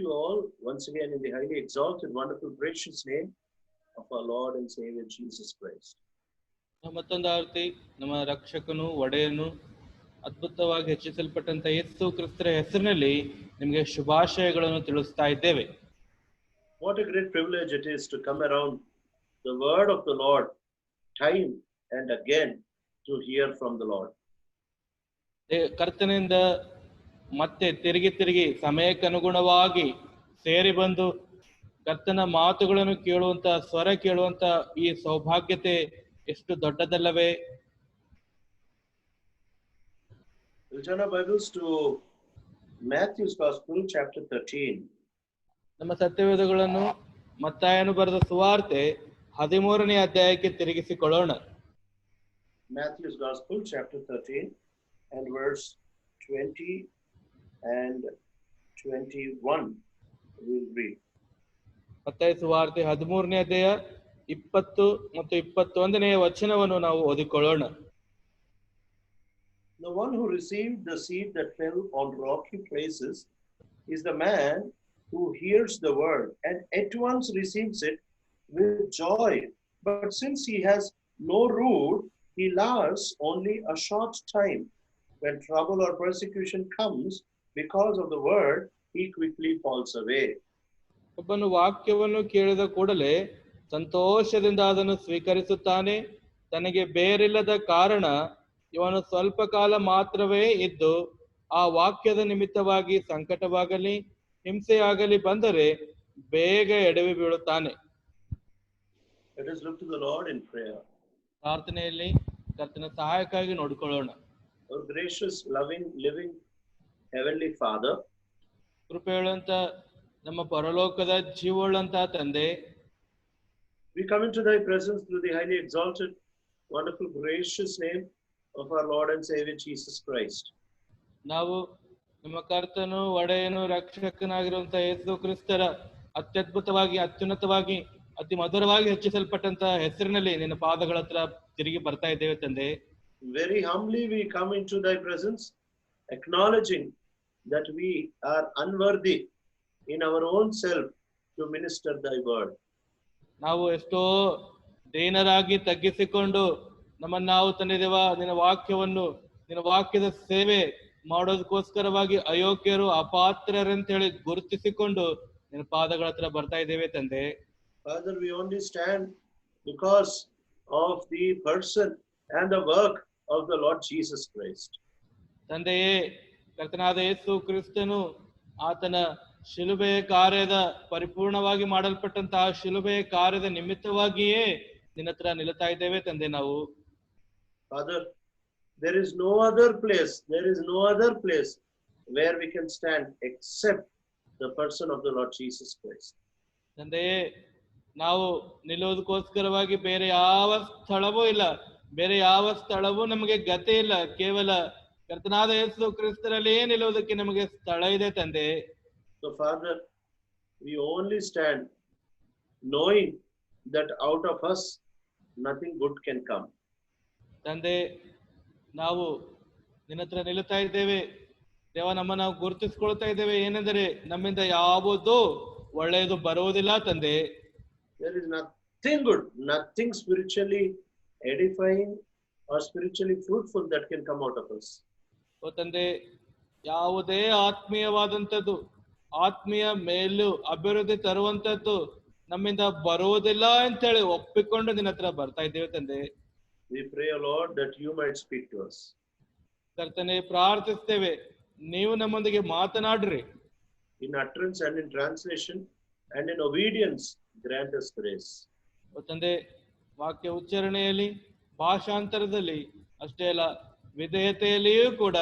you all once again in the highly exalted, wonderful, precious name of our Lord and Savior Jesus Christ. ಮತ್ತೊಂದಾರ್ತಿ ನಮ್ಮ ರಕ್ಷಕನು ಒಡೆಯನು ಅದ್ಭುತವಾಗಿ ಹೆಚ್ಚಿಸಲ್ಪಟ್ಟಂತ ಯೇಸು ಕ್ರಿಸ್ತರ ಹೆಸರಿನಲ್ಲಿ ನಿಮಗೆ ಶುಭಾಶಯಗಳನ್ನು ತಿಳಿಸ್ತಾ ಇದ್ದೇವೆ. What a great privilege it is to come around the word of the Lord time and again to hear from the Lord. ಕರ್ತನಿಂದ ಮತ್ತೆ ತಿರುಗಿ ಸಮಯಕ್ಕನುಗುಣವಾಗಿ ಸೇರಿ ಬಂದು ಕರ್ತನ ಮಾತುಗಳನ್ನು ಕೇಳುವಂತ ಸ್ವರ ಕೇಳುವಂತ ಈ ಸೌಭಾಗ್ಯತೆ ಎಷ್ಟು ದೊಡ್ಡದಲ್ಲವೇ. We'll turn our Bibles to Matthew's Gospel, chapter 13. ನಮ್ಮ ಸತ್ಯವೇದಗಳನ್ನು ಮತ್ತಾಯನು ಬರೆದ ಸುವಾರ್ತೆ 13ನೇ ಅಧ್ಯಾಯಕ್ಕೆ ತಿರುಗಿಸಿಕೊಳ್ಳೋಣ. Matthew's Gospel, chapter 13, and verse 20 and 21. We'll read. ಮತ್ತಾಯ ಸುವಾರ್ತೆ 13ನೇ ಅಧ್ಯಾಯ 20 ಮತ್ತು 21ನೇ ವಚನವನ್ನು ನಾವು ಓದಿಕೊಳ್ಳೋಣ. The one who received the seed that fell on rocky places is the man who hears the word and at once receives it with joy. But since he has no root, he lasts only a short time. When trouble or persecution comes because of the word, he quickly falls away. ಒಬ್ಬನು ವಾಕ್ಯವನ್ನು ಕೇಳಿದ ಕೂಡಲೇ ಸಂತೋಷದಿಂದ ಅದನ್ನು ಸ್ವೀಕರಿಸುತ್ತಾನೆ. ತನಗೆ ಬೇರಿಲ್ಲದ ಕಾರಣ ಇವನು ಸ್ವಲ್ಪ ಕಾಲ ಮಾತ್ರವೇ ಇದ್ದು ಆ ವಾಕ್ಯದ ನಿಮಿತ್ತವಾಗಿ ಸಂಕಟವಾಗಲಿ ಹಿಂಸೆಯಾಗಲಿ ಬಂದರೆ ಬೇಗ ಎಡವಿ ಬೀಳುತ್ತಾನೆ. Let us look to the Lord in prayer. ಪ್ರಾರ್ಥನೆಯಲ್ಲಿ ಕರ್ತನ ಸಹಾಯಕ್ಕಾಗಿ ನೋಡಿಕೊಳ್ಳೋಣ. Our gracious, loving, living, heavenly Father, ಕೃಪೆಯುಳ್ಳಂತ ನಮ್ಮ ಪರಲೋಕದ ಜೀವವುಳ್ಳಂತ ತಂದೆ, we come into thy presence through the highly exalted, wonderful, gracious name of our Lord and Savior Jesus Christ. ನಾವು ನಮ್ಮ ಕರ್ತನು ಒಡೆಯನು ರಕ್ಷಕನಾಗಿರುವಂತ ಯೇಸು ಕ್ರಿಸ್ತರ ಅತ್ಯದ್ಭುತವಾಗಿ ಅತ್ಯುನ್ನತವಾಗಿ ಅತಿ ಮಧುರವಾಗಿ ಹೆಚ್ಚಿಸಲ್ಪಟ್ಟಂತ ಹೆಸರಿನಲ್ಲಿ ನಿನ್ನ ಪಾದಗಳ ಹತ್ರ ತಿರುಗಿ ಬರ್ತಾ ಇದ್ದೇವೆ ತಂದೆ. Very humbly we come into thy presence, acknowledging that we are unworthy in our own self to minister thy word. ನಾವು ಎಷ್ಟೋ ದೀನರಾಗಿ ತಗ್ಗಿಸಿಕೊಂಡು ನಮ್ಮನ್ನು ನಾವು ತಂದಿದ್ದೇವ ನಿನ್ನ ವಾಕ್ಯವನ್ನು ನಿನ್ನ ವಾಕ್ಯದ ಸೇವೆ ಮಾಡೋದಕ್ಕೋಸ್ಕರವಾಗಿ ಅಯೋಗ್ಯರು ಅಪಾತ್ರರಂತ ಹೇಳಿ ಗುರುತಿಸಿಕೊಂಡು ನಿನ್ನ ಪಾದಗಳ ಹತ್ರ ಬರ್ತಾ ಇದ್ದೇವೆ ತಂದೆ. Father, we only stand because of the person and the work of the Lord Jesus Christ. ತಂದೆಯೇ, ಕರ್ತನಾದ ಯೇಸು ಕ್ರಿಸ್ತನು ಆತನ ಶಿಲುಬೆಯ ಕಾರ್ಯದ ಪರಿಪೂರ್ಣವಾಗಿ ಮಾಡಲ್ಪಟ್ಟಂತಹ ಶಿಲುಬೆಯ ಕಾರ್ಯದ ನಿಮಿತ್ತವಾಗಿಯೇ ನಿನ್ನ ಹತ್ರ ನಿಲ್ತಾ ಇದ್ದೇವೆ ತಂದೆ. ನಾವು Father, there is no other place where we can stand except the person of the Lord Jesus Christ. ತಂದೆಯೇ, ನಾವು ನಿಲ್ಲೋದಕ್ಕೋಸ್ಕರವಾಗಿ ಬೇರೆ ಯಾವ ಸ್ಥಳವೂ ಇಲ್ಲ, ಬೇರೆ ಯಾವ ಸ್ಥಳವೂ ನಮಗೆ ಗತಿ ಇಲ್ಲ. ಕೇವಲ ಕರ್ತನಾದ ಯೇಸು ಕ್ರಿಸ್ತರಲ್ಲಿ ನಿಲ್ಲೋದಕ್ಕೆ ನಮಗೆ ಸ್ಥಳ ಇದೆ ತಂದೆ. So Father, we only stand knowing that out of us nothing good can come. ತಂದೆ, ನಾವು ನಿನ್ನ ಹತ್ರ ನಿಲ್ಲುತ್ತಾ ಇದ್ದೇವೆ ದೇವ. ನಮ್ಮನ್ನು ನಾವು ಗುರುತಿಸ್ಕೊಳ್ತಾ ಇದ್ದೇವೆ ಏನೆಂದರೆ ನಮ್ಮಿಂದ ಯಾವುದೂ ಒಳ್ಳೆಯದು ಬರುವುದಿಲ್ಲ ತಂದೆ. There is nothing good, nothing spiritually edifying or spiritually fruitful that can come out of us. ಓ ತಂದೆ, ಯಾವುದೇ ಆತ್ಮೀಯವಾದಂಥದ್ದು, ಆತ್ಮೀಯ ಮೇಲು ಅಭಿವೃದ್ಧಿ ತರುವಂತದ್ದು ನಮ್ಮಿಂದ ಬರುವುದಿಲ್ಲ ಅಂತೇಳಿ ಒಪ್ಪಿಕೊಂಡು ನಿನ್ನ ಹತ್ರ ಬರ್ತಾ ಇದ್ದೇವೆ ತಂದೆ. We pray, Lord, that you might speak to us. ಕರ್ತನೆ, ಪ್ರಾರ್ಥಿಸ್ತೇವೆ ನೀವು ನಮ್ಮೊಂದಿಗೆ ಮಾತನಾಡ್ರಿ. In utterance and in translation and in obedience, grant us grace. ಓ ತಂದೆ, ವಾಕ್ಯ ಉಚ್ಚಾರಣೆಯಲ್ಲಿ ಭಾಷಾಂತರದಲ್ಲಿ ಅಷ್ಟೇ ಅಲ್ಲ, ವಿಧೇಯತೆಯಲ್ಲಿಯೂ ಕೂಡ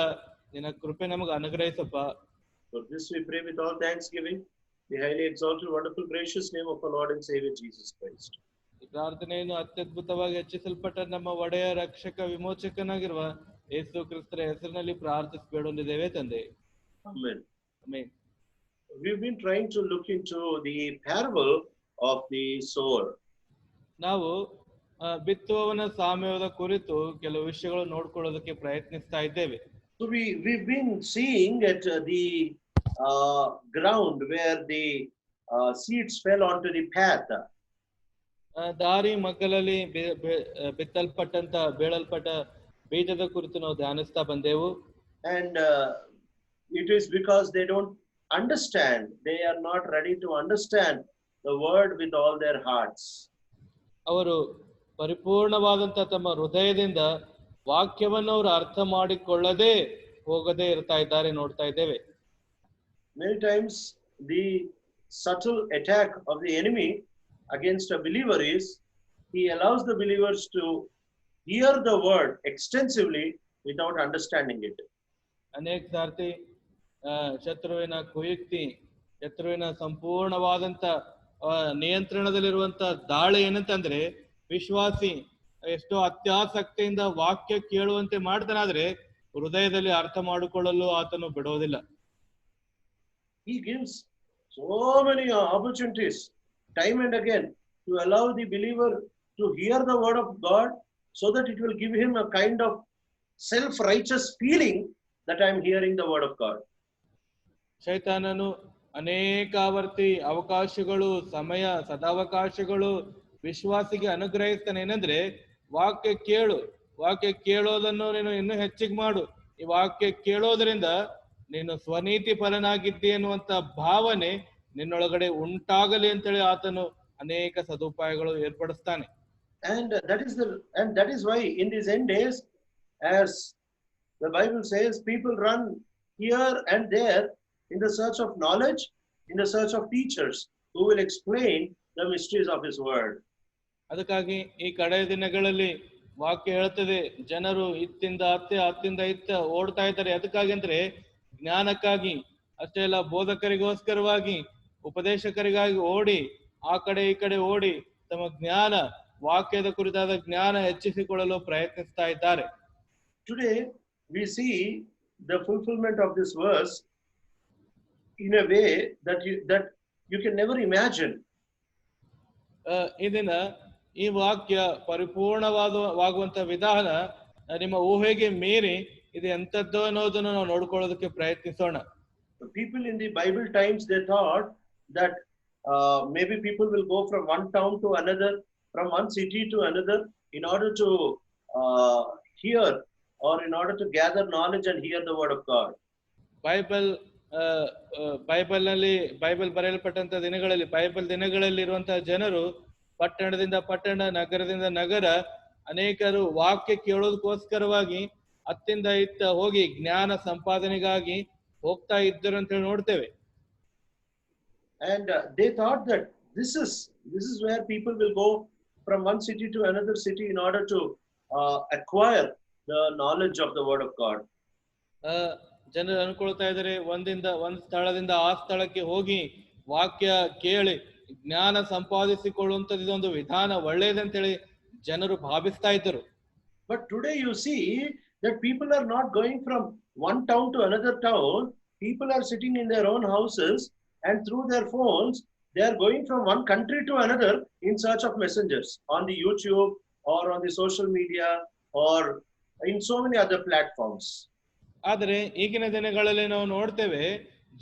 ನಿನ್ನ ಕೃಪೆ ನಮಗೆ ಅನುಗ್ರಹಿಸಪ್ಪ. For this we pray with all thanksgiving, the highly exalted, wonderful, gracious name of our Lord and Savior Jesus Christ. ಈ ಪ್ರಾರ್ಥನೆಯನ್ನು ಅತ್ಯದ್ಭುತವಾಗಿ ಹೆಚ್ಚಿಸಲ್ಪಟ್ಟ ನಮ್ಮ ಒಡೆಯ ರಕ್ಷಕ ವಿಮೋಚಕನಾಗಿರುವ ಯೇಸು ಕ್ರಿಸ್ತರ ಹೆಸರಿನಲ್ಲಿ ಪ್ರಾರ್ಥಿಸಬೇಡೊಂದಿದ್ದೇವೆ ತಂದೆ. Amen. Amen. We've been trying to look into the parable of the sower. ನಾವು ಬಿತ್ತುವವನ ಸಾಮ್ಯದ ಕುರಿತು ಕೆಲವು ವಿಷಯಗಳು ನೋಡ್ಕೊಳ್ಳೋದಕ್ಕೆ ಪ್ರಯತ್ನಿಸ್ತಾ ಇದ್ದೇವೆ. So we've been seeing at the ground where the seeds fell onto the path. ದಾರಿ ಮಗ್ಗಲಲ್ಲಿ ಬಿತ್ತಲ್ಪಟ್ಟಂತ ಬೇಳಲ್ಪಟ್ಟ ಬೀಜದ ಕುರಿತು ನಾವು ಧ್ಯಾನಿಸ್ತಾ ಬಂದೆವು. And it is because they don't understand, they are not ready to understand the word with all their hearts. ಅವರು ಪರಿಪೂರ್ಣವಾದಂತ ತಮ್ಮ ಹೃದಯದಿಂದ ವಾಕ್ಯವನ್ನು ಅವರು ಅರ್ಥ ಮಾಡಿಕೊಳ್ಳದೆ ಹೋಗದೆ ಇರ್ತಾ ಇದ್ದಾರೆ, ನೋಡ್ತಾ ಇದ್ದೇವೆ. Many times the subtle attack of the enemy against a believer is he allows the believers to hear the word extensively without understanding it. ಅನೇಕ ಸಾರ್ತಿ ಶತ್ರುವಿನ ಕುಯುಕ್ತಿ, ಶತ್ರುವಿನ ಸಂಪೂರ್ಣವಾದಂತ ನಿಯಂತ್ರಣದಲ್ಲಿರುವಂತ ದಾಳಿ ಏನಂತಂದ್ರೆ, ವಿಶ್ವಾಸಿ ಎಷ್ಟೋ ಅತ್ಯಾಸಕ್ತಿಯಿಂದ ವಾಕ್ಯ ಕೇಳುವಂತೆ ಮಾಡ್ತಾನಾದ್ರೆ ಹೃದಯದಲ್ಲಿ ಅರ್ಥ ಮಾಡಿಕೊಳ್ಳಲು ಆತನು ಬಿಡೋದಿಲ್ಲ. He gives so many opportunities time and again to allow the believer to hear the word of God, so that it will give him a kind of self-righteous feeling that I am hearing the word of God. ಶೈತಾನನು ಅನೇಕಾವರ್ತಿ ಅವಕಾಶಗಳು, ಸಮಯ, ಸದಾವಕಾಶಗಳು ವಿಶ್ವಾಸಿಗೆ ಅನುಗ್ರಹಿಸ್ತಾನೆ. ಏನಂದ್ರೆ, ವಾಕ್ಯ ಕೇಳು, ವಾಕ್ಯ ಕೇಳೋದನ್ನು ನೀನು ಇನ್ನೂ ಹೆಚ್ಚಿಗೆ ಮಾಡು, ಈ ವಾಕ್ಯ ಕೇಳೋದ್ರಿಂದ ನೀನು ಸ್ವನೀತಿ ಪರನಾಗಿದ್ದೆ ಅನ್ನುವಂತ ಭಾವನೆ ನಿನ್ನೊಳಗಡೆ ಉಂಟಾಗಲಿ ಅಂತೇಳಿ ಆತನು ಅನೇಕ ಸದುಪಾಯಗಳು ಏರ್ಪಡಿಸ್ತಾನೆ. And that is why in these end days, as the Bible says, people run here and there in the search of knowledge, in the search of teachers who will explain the mysteries of his word. ಅದಕ್ಕಾಗಿ ಈ ಕಡೆ ದಿನಗಳಲ್ಲಿ ವಾಕ್ಯ ಹೇಳ್ತದೆ, ಜನರು ಇತ್ತಿಂದ ಹತ್ತಿಂದ ಇತ್ತ ಓಡ್ತಾ ಇದ್ದಾರೆ. ಅದಕ್ಕಾಗಿ ಅಂದ್ರೆ ಜ್ಞಾನಕ್ಕಾಗಿ ಅಷ್ಟೇ ಅಲ್ಲ, ಬೋಧಕರಿಗೋಸ್ಕರವಾಗಿ, ಉಪದೇಶಕರಿಗಾಗಿ ಓಡಿ ಆ ಕಡೆ ಈ ಕಡೆ ಓಡಿ ತಮ್ಮ ಜ್ಞಾನ, ವಾಕ್ಯದ ಕುರಿತಾದ ಜ್ಞಾನ ಹೆಚ್ಚಿಸಿಕೊಳ್ಳಲು ಪ್ರಯತ್ನಿಸ್ತಾ ಇದ್ದಾರೆ. Today we see the fulfillment of this verse in a way that you can never imagine. ಇದನ್ನ ಈ ವಾಕ್ಯ ಪರಿಪೂರ್ಣವಾಗುವಂತ ವಿಧಾನ ನಿಮ್ಮ ಊಹೆಗೆ ಮೀರಿ ಇದು ಎಂತದ್ದು ಅನ್ನೋದನ್ನು ನಾವು ನೋಡ್ಕೊಳ್ಳೋದಕ್ಕೆ ಪ್ರಯತ್ನಿಸೋಣ. People in the Bible times, they thought that maybe people will go from one town to another, from one city to another, in order to hear, or in order to gather knowledge and hear the word of God. Bible ಬರೆಯಲ್ಪಟ್ಟಂತ ದಿನಗಳಲ್ಲಿ, Bible ದಿನಗಳಲ್ಲಿ ಇರುವಂತಹ ಜನರು ಪಟ್ಟಣದಿಂದ ಪಟ್ಟಣ, ನಗರದಿಂದ ನಗರ ಅನೇಕರು ವಾಕ್ಯ ಕೇಳೋದಕ್ಕೋಸ್ಕರವಾಗಿ ಅತ್ತಿಂದ ಇತ್ತ ಹೋಗಿ ಜ್ಞಾನ ಸಂಪಾದನೆಗಾಗಿ ಹೋಗ್ತಾ ಇದ್ದರು ಅಂತ ಹೇಳಿ ನೋಡ್ತೇವೆ. And they thought that this is where people will go from one city to another city in order to acquire the knowledge of the word of God. ಜನರು ಅನ್ಕೊಳ್ತಾ ಇದ್ದಾರೆ, ಒಂದ್ ಸ್ಥಳದಿಂದ ಆ ಸ್ಥಳಕ್ಕೆ ಹೋಗಿ ವಾಕ್ಯ ಕೇಳಿ ಜ್ಞಾನ ಸಂಪಾದಿಸಿಕೊಳ್ಳುವಂಥದ್ದು ಇದೊಂದು ವಿಧಾನ ಒಳ್ಳೆಯದಂತೇಳಿ ಜನರು ಭಾವಿಸ್ತಾ ಇದ್ದರು. But today you see that people are not going from one town to another town. People are sitting in their own houses, and through their phones they are going from one country to another in search of messengers on the YouTube or on the social media or in so many other platforms. ಆದರೆ ಈಗಿನ ದಿನಗಳಲ್ಲಿ ನಾವು ನೋಡ್ತೇವೆ,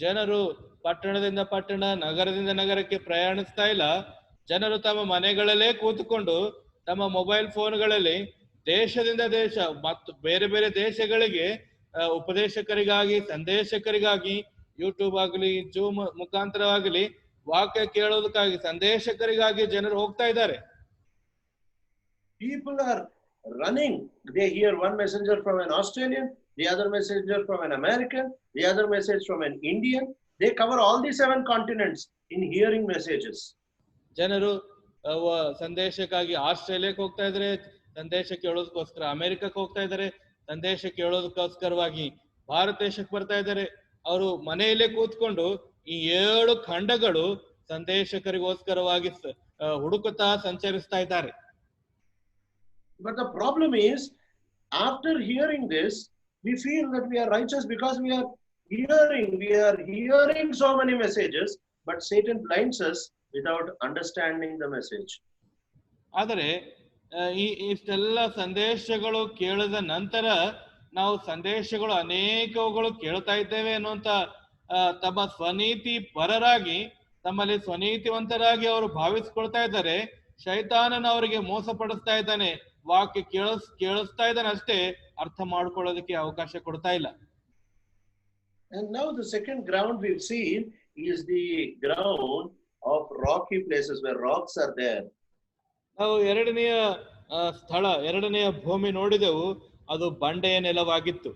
ಜನರು ಪಟ್ಟಣದಿಂದ ಪಟ್ಟಣ, ನಗರದಿಂದ ನಗರಕ್ಕೆ ಪ್ರಯಾಣಿಸ್ತಾ ಇಲ್ಲ. ಜನರು ತಮ್ಮ ಮನೆಗಳಲ್ಲೇ ಕೂತ್ಕೊಂಡು ತಮ್ಮ ಮೊಬೈಲ್ ಫೋನ್ಗಳಲ್ಲಿ ದೇಶದಿಂದ ದೇಶ ಮತ್ತು ಬೇರೆ ಬೇರೆ ದೇಶಗಳಿಗೆ ಉಪದೇಶಕರಿಗಾಗಿ, ಸಂದೇಶಕರಿಗಾಗಿ, ಯೂಟ್ಯೂಬ್ ಆಗಲಿ, ಜೂಮ್ ಮುಖಾಂತರವಾಗಲಿ ವಾಕ್ಯ ಕೇಳೋದಕ್ಕಾಗಿ ಸಂದೇಶಕರಿಗಾಗಿ ಜನರು ಹೋಗ್ತಾ ಇದ್ದಾರೆ. People are running. They hear one messenger from an Australian, the other messenger from an American, the other message from an Indian. They cover all the 7 continents in hearing messages. ಜನರು ಸಂದೇಶಕ್ಕಾಗಿ ಆಸ್ಟ್ರೇಲಿಯಾಕ್ಕೆ ಹೋಗ್ತಾ ಇದ್ದಾರೆ, ಸಂದೇಶ ಕೇಳೋದಕ್ಕೋಸ್ಕರ ಅಮೆರಿಕಕ್ಕೆ ಹೋಗ್ತಾ ಇದ್ದಾರೆ, ಸಂದೇಶ ಕೇಳೋದಕ್ಕೋಸ್ಕರವಾಗಿ ಭಾರತ ದೇಶಕ್ಕೆ ಬರ್ತಾ ಇದ್ದಾರೆ. ಅವರು ಮನೆಯಲ್ಲೇ ಕೂತ್ಕೊಂಡು ಈ 7 ಖಂಡಗಳು ಸಂದೇಶಕರಿಗೋಸ್ಕರವಾಗಿ ಹುಡುಕುತ್ತಾ ಸಂಚರಿಸ್ತಾ ಇದ್ದಾರೆ. But the problem is, after hearing this, we feel that we are righteous because we are hearing so many messages, but Satan blinds us without understanding the message. ಆದರೆ ಇಷ್ಟೆಲ್ಲ ಸಂದೇಶಗಳು ಕೇಳಿದ ನಂತರ ನಾವು ಸಂದೇಶಗಳು ಅನೇಕಗಳು ಕೇಳ್ತಾ ಇದ್ದೇವೆ ಅನ್ನುವಂತ ತಮ್ಮ ಸ್ವನೀತಿ ಪರರಾಗಿ ತಮ್ಮಲ್ಲಿ ಸ್ವನೀತಿವಂತರಾಗಿ ಅವರು ಭಾವಿಸ್ಕೊಳ್ತಾ ಇದ್ದಾರೆ. ಶೈತಾನನ ಅವರಿಗೆ ಮೋಸ ಪಡಿಸ್ತಾ ಇದ್ದಾನೆ, ವಾಕ್ಯ ಕೇಳಿಸ್ತಾ ಇದ್ದಾನೆ ಅಷ್ಟೇ, ಅರ್ಥ ಮಾಡ್ಕೊಳ್ಳೋದಕ್ಕೆ ಅವಕಾಶ ಕೊಡ್ತಾ ಇಲ್ಲ. And now the second ground we've seen is the ground of rocky places where rocks are there. ನಾವು ಎರಡನೆಯ ಸ್ಥಳ, ಎರಡನೆಯ ಭೂಮಿ ನೋಡಿದೆವು, ಅದು ಬಂಡೆಯ ನೆಲವಾಗಿತ್ತು.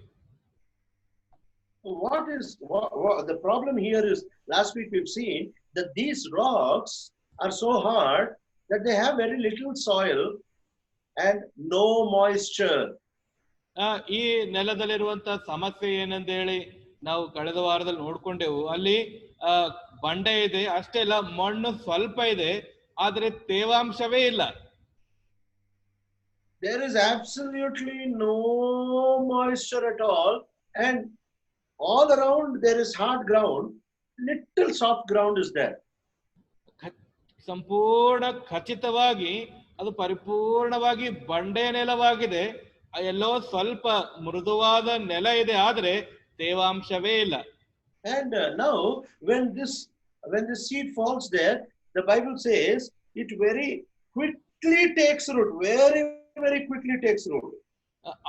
The problem here is, last week we've seen that these rocks are so hard that they have very little soil and no moisture. ಈ ನೆಲದಲ್ಲಿರುವಂತ ಸಮಸ್ಯೆ ಏನಂತ ಹೇಳಿ ನಾವು ಕಳೆದ ವಾರದಲ್ಲಿ ನೋಡ್ಕೊಂಡೆವು. ಅಲ್ಲಿ ಬಂಡೆ ಇದೆ ಅಷ್ಟೇ ಇಲ್ಲ, ಮಣ್ಣು ಸ್ವಲ್ಪ ಇದೆ, ಆದ್ರೆ ತೇವಾಂಶವೇ ಇಲ್ಲ. There is absolutely no moisture at all, and all around there is hard ground, little soft ground is there. ಸಂಪೂರ್ಣ ಖಚಿತವಾಗಿ ಅದು ಪರಿಪೂರ್ಣವಾಗಿ ಬಂಡೆ ನೆಲವಾಗಿದೆ, ಎಲ್ಲೋ ಸ್ವಲ್ಪ ಮೃದುವಾದ ನೆಲ ಇದೆ, ಆದ್ರೆ ತೇವಾಂಶವೇ ಇಲ್ಲ. And now when this seed falls there, the Bible says it very quickly takes root, very quickly takes root.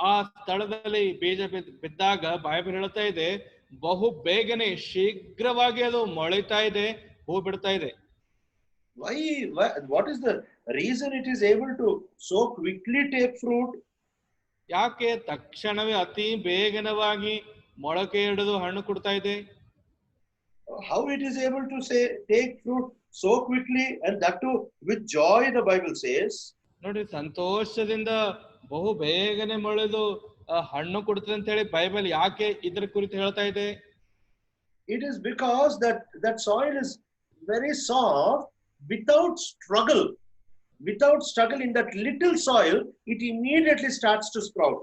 ಆ ಸ್ಥಳದಲ್ಲಿ ಬೀಜ ಬಿದ್ದಾಗ ಬೈಬಲ್ ಹೇಳ್ತಾ ಇದೆ, ಬಹು ಬೇಗನೆ ಶೀಘ್ರವಾಗಿ ಅದು ಮೊಳಿತಾ ಇದೆ, ಹೂ ಬಿಡ್ತಾ ಇದೆ. Why? What is the reason it is able to so quickly take fruit? ಯಾಕೆ ತಕ್ಷಣವೇ ಅತಿ ಬೇಗನವಾಗಿ ಮೊಳಕೆ ಹಿಡಿದು ಹಣ್ಣು ಕೊಡ್ತಾ ಇದೆ? How it is able to take fruit so quickly, and that too with joy, the Bible says. ನೋಡಿ, ಸಂತೋಷದಿಂದ ಬಹು ಬೇಗನೆ ಮೊಳೆದು ಹಣ್ಣು ಕೊಡ್ತದೆ ಅಂತ ಹೇಳಿ ಬೈಬಲ್ ಯಾಕೆ ಇದರ ಕುರಿತು ಹೇಳ್ತಾ ಇದೆ? It is because that soil is very soft. Without struggle in that little soil, it immediately starts to sprout.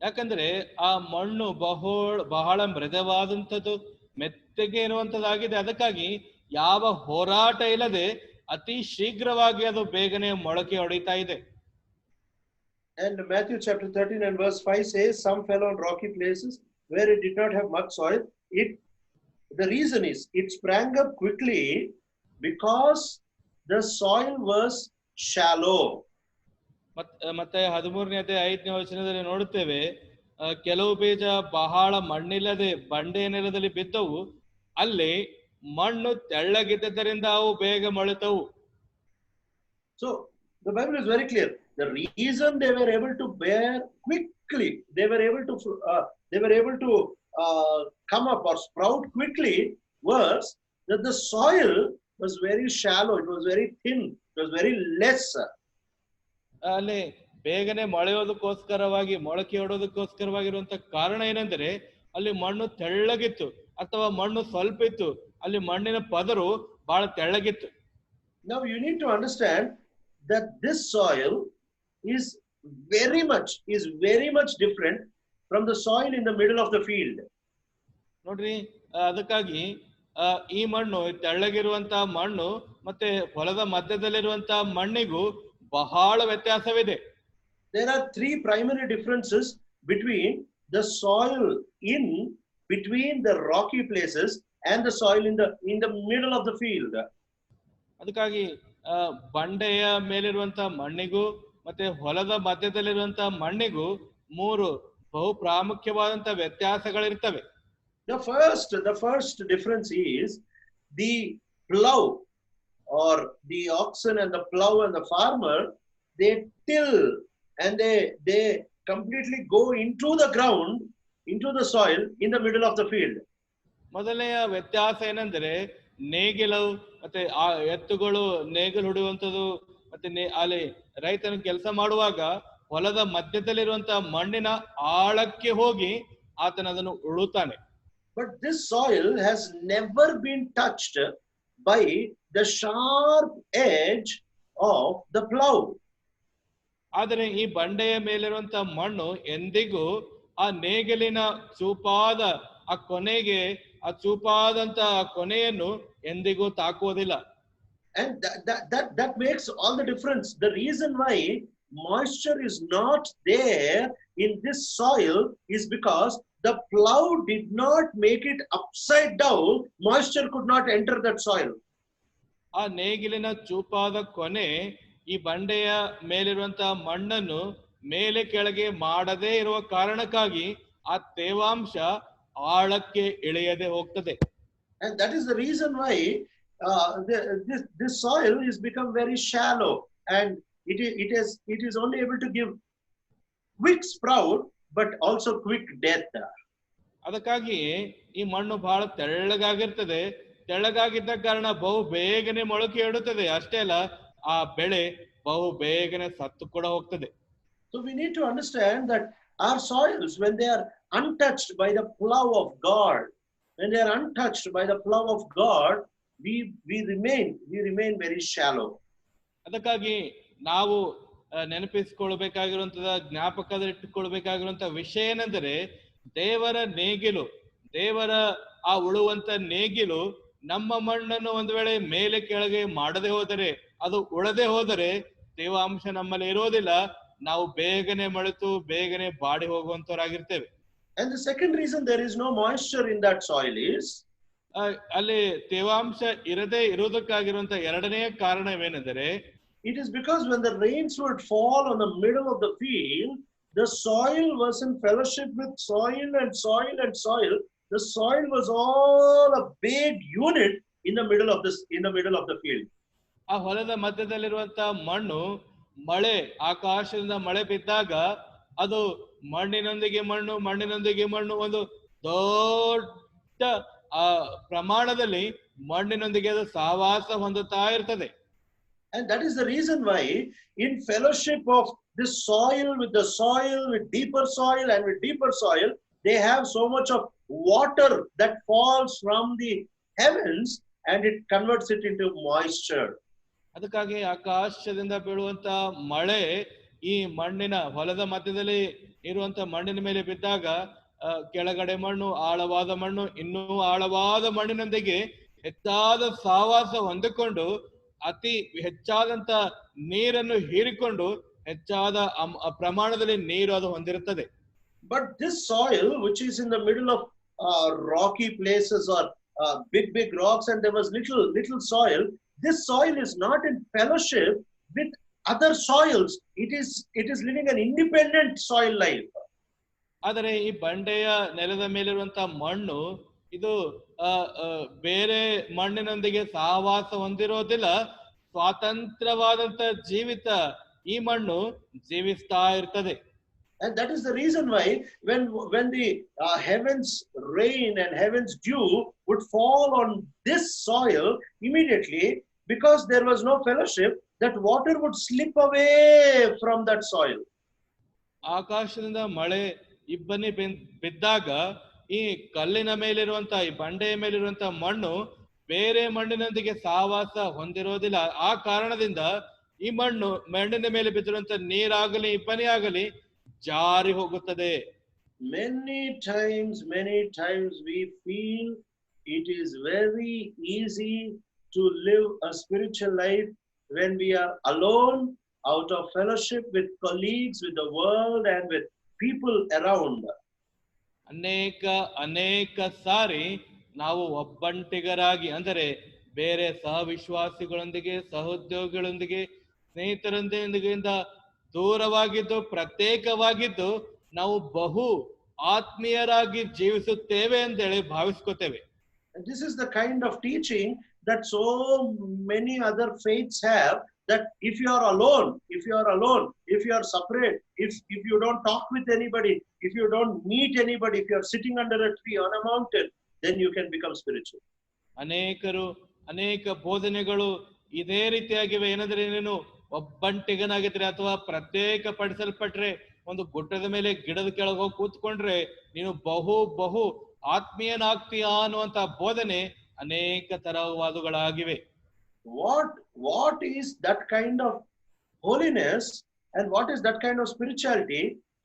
ಯಾಕಂದ್ರೆ ಆ ಮಣ್ಣು ಬಹಳ ಮೃದುವಾದಂಥದ್ದು, ಮೆತ್ತಗೆ ಇರುವಂತದ್ದಾಗಿದೆ. ಅದಕ್ಕಾಗಿ ಯಾವ ಹೋರಾಟ ಇಲ್ಲದೆ ಅತಿ ಶೀಘ್ರವಾಗಿ ಅದು ಬೇಗನೆ ಮೊಳಕೆ ಹೊಡಿತಾ ಇದೆ. And Matthew chapter 13 and verse 5 says, some fell on rocky places where it did not have much soil. The reason is it sprang up quickly because the soil was shallow. ಮತ್ತೆ 13ನೇ ಅಧ್ಯಾಯ 5ನೇ ವಚನದಲ್ಲಿ ನೋಡುತ್ತೇವೆ, ಕೆಲವು ಬೀಜ ಬಹಳ ಮಣ್ಣಿಲ್ಲದೆ ಬಂಡೆ ನೆಲದಲ್ಲಿ ಬಿದ್ದವು, ಅಲ್ಲಿ ಮಣ್ಣು ತೆಳ್ಳಗಿದ್ದರಿಂದ ಅವು ಬೇಗ ಮೊಳೆತವು. So the Bible is very clear. The reason they were able to bear quickly, they were able to come up or sprout quickly, was that the soil was very shallow, it was very thin, it was very less. ಅಲ್ಲಿ ಬೇಗನೆ ಮೊಳೆಯೋದಕ್ಕೋಸ್ಕರವಾಗಿ, ಮೊಳಕೆ ಹೊಡೋದಕ್ಕೋಸ್ಕರವಾಗಿರುವಂತ ಕಾರಣ ಏನಂದ್ರೆ ಅಲ್ಲಿ ಮಣ್ಣು ತೆಳ್ಳಗಿತ್ತು ಅಥವಾ ಮಣ್ಣು ಸ್ವಲ್ಪ ಇತ್ತು, ಅಲ್ಲಿ ಮಣ್ಣಿನ ಪದರು ಬಹಳ ತೆಳ್ಳಗಿತ್ತು. Now you need to understand that this soil is very much different from the soil in the middle of the field. ನೋಡ್ರಿ, ಅದಕ್ಕಾಗಿ ಈ ಮಣ್ಣು, ತೆಳ್ಳಗಿರುವಂತಹ ಮಣ್ಣು ಮತ್ತೆ ಹೊಲದ ಮಧ್ಯದಲ್ಲಿರುವಂತಹ ಮಣ್ಣಿಗೂ ಬಹಳ ವ್ಯತ್ಯಾಸವಿದೆ. There are three primary differences between the soil in between the rocky places and the soil in the middle of the field. ಅದಕ್ಕಾಗಿ ಬಂಡೆಯ ಮೇಲಿರುವಂತಹ ಮಣ್ಣಿಗೂ ಮತ್ತೆ ಹೊಲದ ಮಧ್ಯದಲ್ಲಿರುವಂತಹ ಮಣ್ಣಿಗೂ ಮೂರು ಬಹು ಪ್ರಾಮುಖ್ಯವಾದಂತಹ ವ್ಯತ್ಯಾಸಗಳಿರ್ತವೆ. The first difference is the plow, or the oxen and the plow and the farmer, they till and they completely go into the ground, into the soil in the middle of the field. ಮೊದಲನೆಯ ವ್ಯತ್ಯಾಸ ಏನಂದ್ರೆ, ನೇಗಿಲು ಮತ್ತೆ ಆ ಎತ್ತುಗಳು ನೇಗಿಲು ಹೊಡೆಯುವಂಥದ್ದು, ಮತ್ತೆ ಅಲ್ಲಿ ರೈತನ ಕೆಲಸ ಮಾಡುವಾಗ ಹೊಲದ ಮಧ್ಯದಲ್ಲಿರುವಂತಹ ಮಣ್ಣಿನ ಆಳಕ್ಕೆ ಹೋಗಿ ಆತನ ಅದನ್ನು ಉಳುತ್ತಾನೆ. But this soil has never been touched by the sharp edge of the plow. ಆದರೆ ಈ ಬಂಡೆಯ ಮೇಲಿರುವಂತಹ ಮಣ್ಣು ಎಂದಿಗೂ ಆ ನೇಗಿಲಿನ ಚೂಪಾದ ಆ ಕೊನೆಗೆ, ಆ ಚೂಪಾದಂತಹ ಕೊನೆಯನ್ನು ಎಂದಿಗೂ ತಾಕುವುದಿಲ್ಲ. And that makes all the difference. The reason why moisture is not there in this soil is because the plow did not make it upside down, moisture could not enter that soil. ಆ ನೇಗಿಲಿನ ಚೂಪಾದ ಕೊನೆ ಈ ಬಂಡೆಯ ಮೇಲಿರುವಂತಹ ಮಣ್ಣನ್ನು ಮೇಲೆ ಕೆಳಗೆ ಮಾಡದೇ ಇರುವ ಕಾರಣಕ್ಕಾಗಿ ಆ ತೇವಾಂಶ ಆಳಕ್ಕೆ ಇಳಿಯದೆ ಹೋಗ್ತದೆ. And that is the reason why this soil is become very shallow, and it is only able to give quick sprout but also quick death. ಅದಕ್ಕಾಗಿ ಈ ಮಣ್ಣು ಬಹಳ ತೆಳ್ಳಗಾಗಿರ್ತದೆ. ತೆಳ್ಳಗಾಗಿದ್ದ ಕಾರಣ ಬಹು ಬೇಗನೆ ಮೊಳಕೆ ಇಡುತ್ತದೆ. ಅಷ್ಟೇ ಅಲ್ಲ, ಆ ಬೆಳೆ ಬಹು ಬೇಗನೆ ಸತ್ತು ಕೂಡ ಹೋಗ್ತದೆ. So we need to understand that our soils, when they are untouched by the plow of God, when they are untouched by the plow of God, we remain very shallow. ಅದಕ್ಕಾಗಿ ನಾವು ನೆನಪಿಸಿಕೊಳ್ಬೇಕಾಗಿರುವಂತಹ, ಜ್ಞಾಪಕದಲ್ಲಿಟ್ಟುಕೊಳ್ಬೇಕಾಗಿರುವಂತಹ ವಿಷಯ ಏನೆಂದರೆ, ದೇವರ ನೇಗಿಲು, ದೇವರ ಆ ಉಳುವಂತ ನೇಗಿಲು ನಮ್ಮ ಮಣ್ಣನ್ನು ಒಂದು ವೇಳೆ ಮೇಲೆ ಕೆಳಗೆ ಮಾಡದೆ ಹೋದರೆ, ಅದು ಉಳದೆ ಹೋದರೆ ತೇವಾಂಶ ನಮ್ಮಲ್ಲಿ ಇರೋದಿಲ್ಲ. ನಾವು ಬೇಗನೆ ಮಳೆತು ಬೇಗನೆ body ಹೋಗುವಂತವರಾಗಿರ್ತೇವೆ. And the second reason there is no moisture in that soil is, ಅಲ್ಲಿ ತೇವಾಂಶ ಇರದೇ ಇರುವುದಕ್ಕಾಗಿರುವಂತ ಎರಡನೆಯ ಕಾರಣವೇನೆಂದರೆ, it is because when the rains would fall on the middle of the field, the soil was in fellowship with soil and soil and soil. The soil was all a big unit in the middle of the field. ಆ ಹೊಲದ ಮಧ್ಯದಲ್ಲಿರುವಂತಹ ಮಣ್ಣು, ಮಳೆ, ಆಕಾಶದಿಂದ ಮಳೆ ಬಿದ್ದಾಗ ಅದು ಮಣ್ಣಿನೊಂದಿಗೆ ಮಣ್ಣು ಒಂದು ದೊಡ್ಡ ಪ್ರಮಾಣದಲ್ಲಿ ಮಣ್ಣಿನೊಂದಿಗೆ ಅದು ಸಹವಾಸ ಹೊಂದುತ್ತಾ ಇರ್ತದೆ. And that is the reason why in fellowship of this soil with deeper soil and with deeper soil, they have so much of water that falls from the heavens and it converts it into moisture. ಅದಕ್ಕಾಗಿ ಆಕಾಶದಿಂದ ಬೀಳುವಂತ ಮಳೆ ಈ ಮಣ್ಣಿನ, ಹೊಲದ ಮಧ್ಯದಲ್ಲಿ ಇರುವಂತ ಮಣ್ಣಿನ ಮೇಲೆ ಬಿದ್ದಾಗ ಕೆಳಗಡೆ ಮಣ್ಣು, ಆಳವಾದ ಮಣ್ಣು, ಇನ್ನೂ ಆಳವಾದ ಮಣ್ಣಿನೊಂದಿಗೆ ಹೆಚ್ಚಾದ ಸಹವಾಸ ಹೊಂದಿಕೊಂಡು ಅತಿ ಹೆಚ್ಚಾದಂತ ನೀರನ್ನು ಹೀರಿಕೊಂಡು ಹೆಚ್ಚಾದ ಪ್ರಮಾಣದಲ್ಲಿ ನೀರು ಅದು ಹೊಂದಿರುತ್ತದೆ. But this soil, which is in the middle of rocky places or big rocks, and there was little soil, this soil is not in fellowship with other soils. It is living an independent soil life. ಆದರೆ ಈ ಬಂಡೆಯ ನೆಲದ ಮೇಲಿರುವಂತಹ ಮಣ್ಣು ಇದು ಬೇರೆ ಮಣ್ಣಿನೊಂದಿಗೆ ಸಹವಾಸ ಹೊಂದಿರೋದಿಲ್ಲ. ಸ್ವಾತಂತ್ರ್ಯವಾದಂತ ಜೀವಿತ ಈ ಮಣ್ಣು ಜೀವಿಸ್ತಾ ಇರ್ತದೆ. And that is the reason why when the heavens rain and heavens dew would fall on this soil, immediately, because there was no fellowship, that water would slip away from that soil. ಆಕಾಶದಿಂದ ಮಳೆ ಇಬ್ಬನಿ ಬಿದ್ದಾಗ ಈ ಕಲ್ಲಿನ ಮೇಲಿರುವಂತ, ಈ ಬಂಡೆಯ ಮೇಲಿರುವಂತ ಮಣ್ಣು ಬೇರೆ ಮಣ್ಣಿನೊಂದಿಗೆ ಸಹವಾಸ ಹೊಂದಿರೋದಿಲ್ಲ. ಆ ಕಾರಣದಿಂದ ಈ ಮಣ್ಣಿನ ಮೇಲೆ ಬಿದ್ದಿರುವಂತ ನೀರಾಗಲಿ ಇಬ್ಬನಿ ಆಗಲಿ ಜಾರಿ ಹೋಗುತ್ತದೆ. Many times we feel it is very easy to live a spiritual life when we are alone, out of fellowship with colleagues, with the world and with people around. ಅನೇಕ ಸಾರಿ ನಾವು ಒಬ್ಬಂಟಿಗರಾಗಿ, ಅಂದರೆ ಬೇರೆ ಸಹವಿಶ್ವಾಸಿಗಳೊಂದಿಗೆ, ಸಹೋದ್ಯೋಗಿಗಳೊಂದಿಗೆ, ಸ್ನೇಹಿತರೊಂದಿಗೆ ದೂರವಾಗಿದ್ದು, ಪ್ರತ್ಯೇಕವಾಗಿದ್ದು ನಾವು ಬಹು ಆತ್ಮೀಯರಾಗಿ ಜೀವಿಸುತ್ತೇವೆ ಅಂತೇಳಿ ಭಾವಿಸ್ಕೋತೇವೆ. And this is the kind of teaching that so many other faiths have, that if you are alone, if you are separate, if you don't talk with anybody, if you don't meet anybody, if you are sitting under a tree on a mountain, then you can become spiritual. ಅನೇಕ ಬೋಧನೆಗಳು ಇದೇ ರೀತಿಯಾಗಿವೆ. ಏನಂದ್ರೆ, ನೀನು ಒಬ್ಬಂಟಿಗನಾಗಿದ್ರೆ ಅಥವಾ ಪ್ರತ್ಯೇಕ ಪಡಿಸಲ್ಪಟ್ರೆ, ಒಂದು ಗುಡ್ಡದ ಮೇಲೆ ಗಿಡದ ಕೆಳಗೆ ಹೋಗಿ ಕೂತ್ಕೊಂಡ್ರೆ ನೀನು ಬಹು ಆತ್ಮೀಯನಾಗ್ತೀಯಾ ಅನ್ನುವಂತ ಬೋಧನೆ ಅನೇಕ ತರವಾದುಗಳಾಗಿವೆ. What is that kind of holiness and what is that kind of spirituality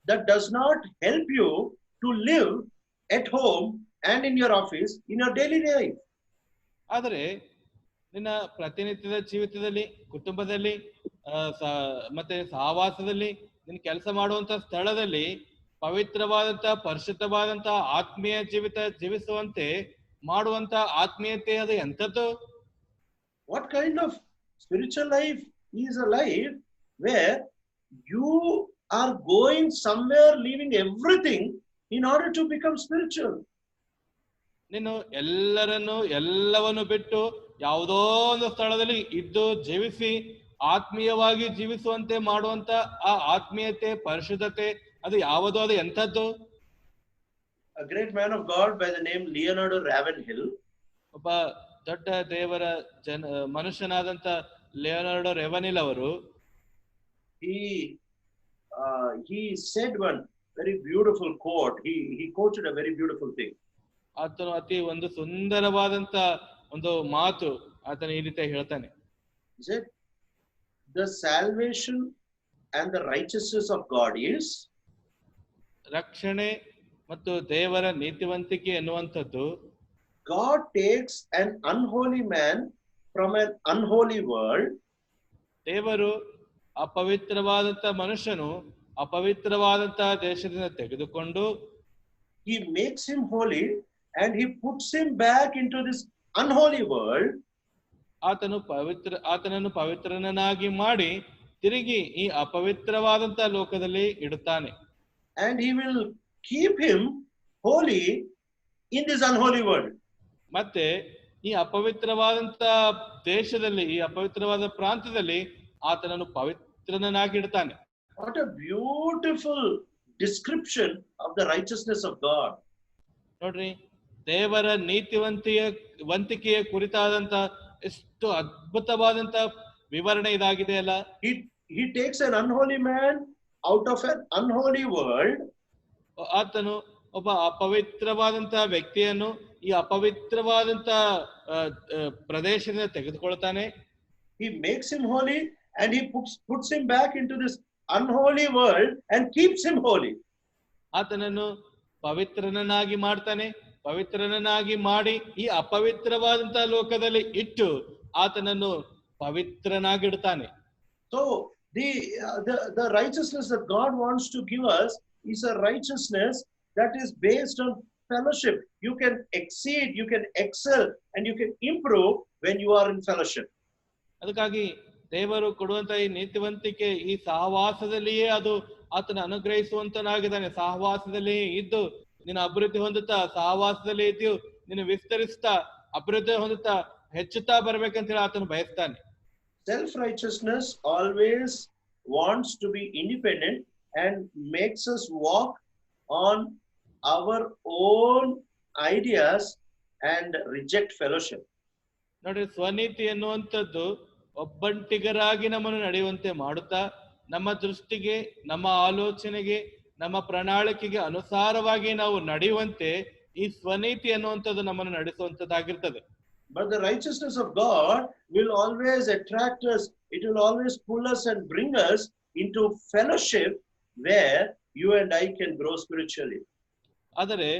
that does not help you to live at home and in your office, in your daily life? ಆದರೆ ನಿನ್ನ ಪ್ರತಿನಿತ್ಯದ ಜೀವಿತದಲ್ಲಿ, ಕುಟುಂಬದಲ್ಲಿ, ಮತ್ತೆ ಸಹವಾಸದಲ್ಲಿ, ನಿನ್ನ ಕೆಲಸ ಮಾಡುವಂತ ಸ್ಥಳದಲ್ಲಿ ಪವಿತ್ರವಾದಂತ ಪರಿಶುದ್ಧವಾದಂತ ಆತ್ಮೀಯ ಜೀವಿತ ಜೀವಿಸುವಂತೆ ಮಾಡುವಂತ ಆತ್ಮೀಯತೆ ಅದು ಎಂಥದ್ದು? What kind of spiritual life is a life where you are going somewhere, leaving everything in order to become spiritual? ನೀನು ಎಲ್ಲವನ್ನು ಬಿಟ್ಟು ಯಾವುದೋ ಒಂದು ಸ್ಥಳದಲ್ಲಿ ಇದ್ದು ಜೀವಿಸಿ ಆತ್ಮೀಯವಾಗಿ ಜೀವಿಸುವಂತೆ ಮಾಡುವಂತ ಆ ಆತ್ಮೀಯತೆ ಪರಿಶುದ್ಧತೆ ಅದು ಯಾವುದೋ, ಅದು ಎಂಥದ್ದು? A great man of God by the name Leonardo Ravenhill, ಒಬ್ಬ ದೊಡ್ಡ ದೇವರ ಮನುಷ್ಯನಾದಂತ ಲಿಯೋನಾರ್ಡೋ ರೆವನಿಲ್ ಅವರು he said one very beautiful quote. He quoted a very beautiful thing. ಆತನು ಅತಿ ಒಂದು ಸುಂದರವಾದಂತ ಒಂದು ಮಾತು ಆತನು ಈ ರೀತಿ ಹೇಳ್ತಾನೆ. He said, the salvation and the righteousness of God is, ರಕ್ಷಣೆ ಮತ್ತು ದೇವರ ನೀತಿವಂತಿಕೆ ಎನ್ನುವಂಥದ್ದು, God takes an unholy man from an unholy world. ದೇವರು ಅಪವಿತ್ರವಾದಂತ ಮನುಷ್ಯನು ಅಪವಿತ್ರವಾದಂತ ದೇಶದಿಂದ ತೆಗೆದುಕೊಂಡು he makes him holy and he puts him back into this unholy world. ಆತನನ್ನು ಪವಿತ್ರನನ್ನಾಗಿ ಮಾಡಿ ತಿರುಗಿ ಈ ಅಪವಿತ್ರವಾದಂತ ಲೋಕದಲ್ಲಿ ಇಡುತ್ತಾನೆ. And he will keep him holy in this unholy world. ಮತ್ತೆ ಈ ಅಪವಿತ್ರವಾದಂತ ದೇಶದಲ್ಲಿ, ಈ ಅಪವಿತ್ರವಾದ ಪ್ರಾಂತದಲ್ಲಿ ಆತನನ್ನು ಪವಿತ್ರನನ್ನಾಗಿ ಇಡ್ತಾನೆ. What a beautiful description of the righteousness of God. ನೋಡ್ರಿ, ದೇವರ ನೀತಿವಂತಿಕೆಯ ಕುರಿತಾದಂತ ಎಷ್ಟು ಅದ್ಭುತವಾದಂತ ವಿವರಣೆ ಇದಾಗಿದೆ ಅಲ್ಲ. He takes an unholy man out of an unholy world. ಆತನು ಒಬ್ಬ ಅಪವಿತ್ರವಾದಂತ ವ್ಯಕ್ತಿಯನ್ನು ಈ ಅಪವಿತ್ರವಾದಂತ ಪ್ರದೇಶದಿಂದ ತೆಗೆದುಕೊಳ್ತಾನೆ. He makes him holy and he puts him back into this unholy world and keeps him holy. ಆತನನ್ನು ಪವಿತ್ರನನ್ನಾಗಿ ಮಾಡ್ತಾನೆ. ಪವಿತ್ರನನ್ನಾಗಿ ಮಾಡಿ ಈ ಅಪವಿತ್ರವಾದಂತ ಲೋಕದಲ್ಲಿ ಇಟ್ಟು ಆತನನ್ನು ಪವಿತ್ರನಾಗಿಡ್ತಾನೆ. So the righteousness that God wants to give us is a righteousness that is based on fellowship. You can exceed, you can excel, and you can improve when you are in fellowship. ಅದಕ್ಕಾಗಿ ದೇವರು ಕೊಡುವಂತ ಈ ನೀತಿವಂತಿಕೆ ಈ ಸಹವಾಸದಲ್ಲಿಯೇ ಅದು ಆತನ ಅನುಗ್ರಹಿಸುವಂತನಾಗಿದ್ದಾನೆ. ಸಹವಾಸದಲ್ಲಿ ಇದ್ದು ನೀನು ಅಭಿವೃದ್ಧಿ ಹೊಂದುತ್ತಾ, ಸಹವಾಸದಲ್ಲಿ ಇದ್ದು ನೀನು ವಿಸ್ತರಿಸ್ತಾ, ಅಭಿವೃದ್ಧಿ ಹೊಂದುತ್ತಾ, ಹೆಚ್ಚುತ್ತಾ ಬರ್ಬೇಕಂತ ಹೇಳಿ ಆತನು ಬಯಸ್ತಾನೆ. Self-righteousness always wants to be independent and makes us walk on our own ideas and reject fellowship. ನೋಡಿ, ಸ್ವನೀತಿ ಎನ್ನುವಂಥದ್ದು ಒಬ್ಬಂಟಿಗರಾಗಿ ನಮ್ಮನ್ನು ನಡೆಯುವಂತೆ ಮಾಡುತ್ತಾ, ನಮ್ಮ ದೃಷ್ಟಿಗೆ, ನಮ್ಮ ಆಲೋಚನೆಗೆ, ನಮ್ಮ ಪ್ರಣಾಳಿಕೆಗೆ ಅನುಸಾರವಾಗಿ ನಾವು ನಡೆಯುವಂತೆ ಈ ಸ್ವನೀತಿ ಎನ್ನುವಂಥದ್ದು ನಮ್ಮನ್ನು ನಡೆಸುವಂತದ್ದಾಗಿರ್ತದೆ. But the righteousness of God will always attract us. It will always pull us and bring us into fellowship where you and I can grow spiritually. ಆದರೆ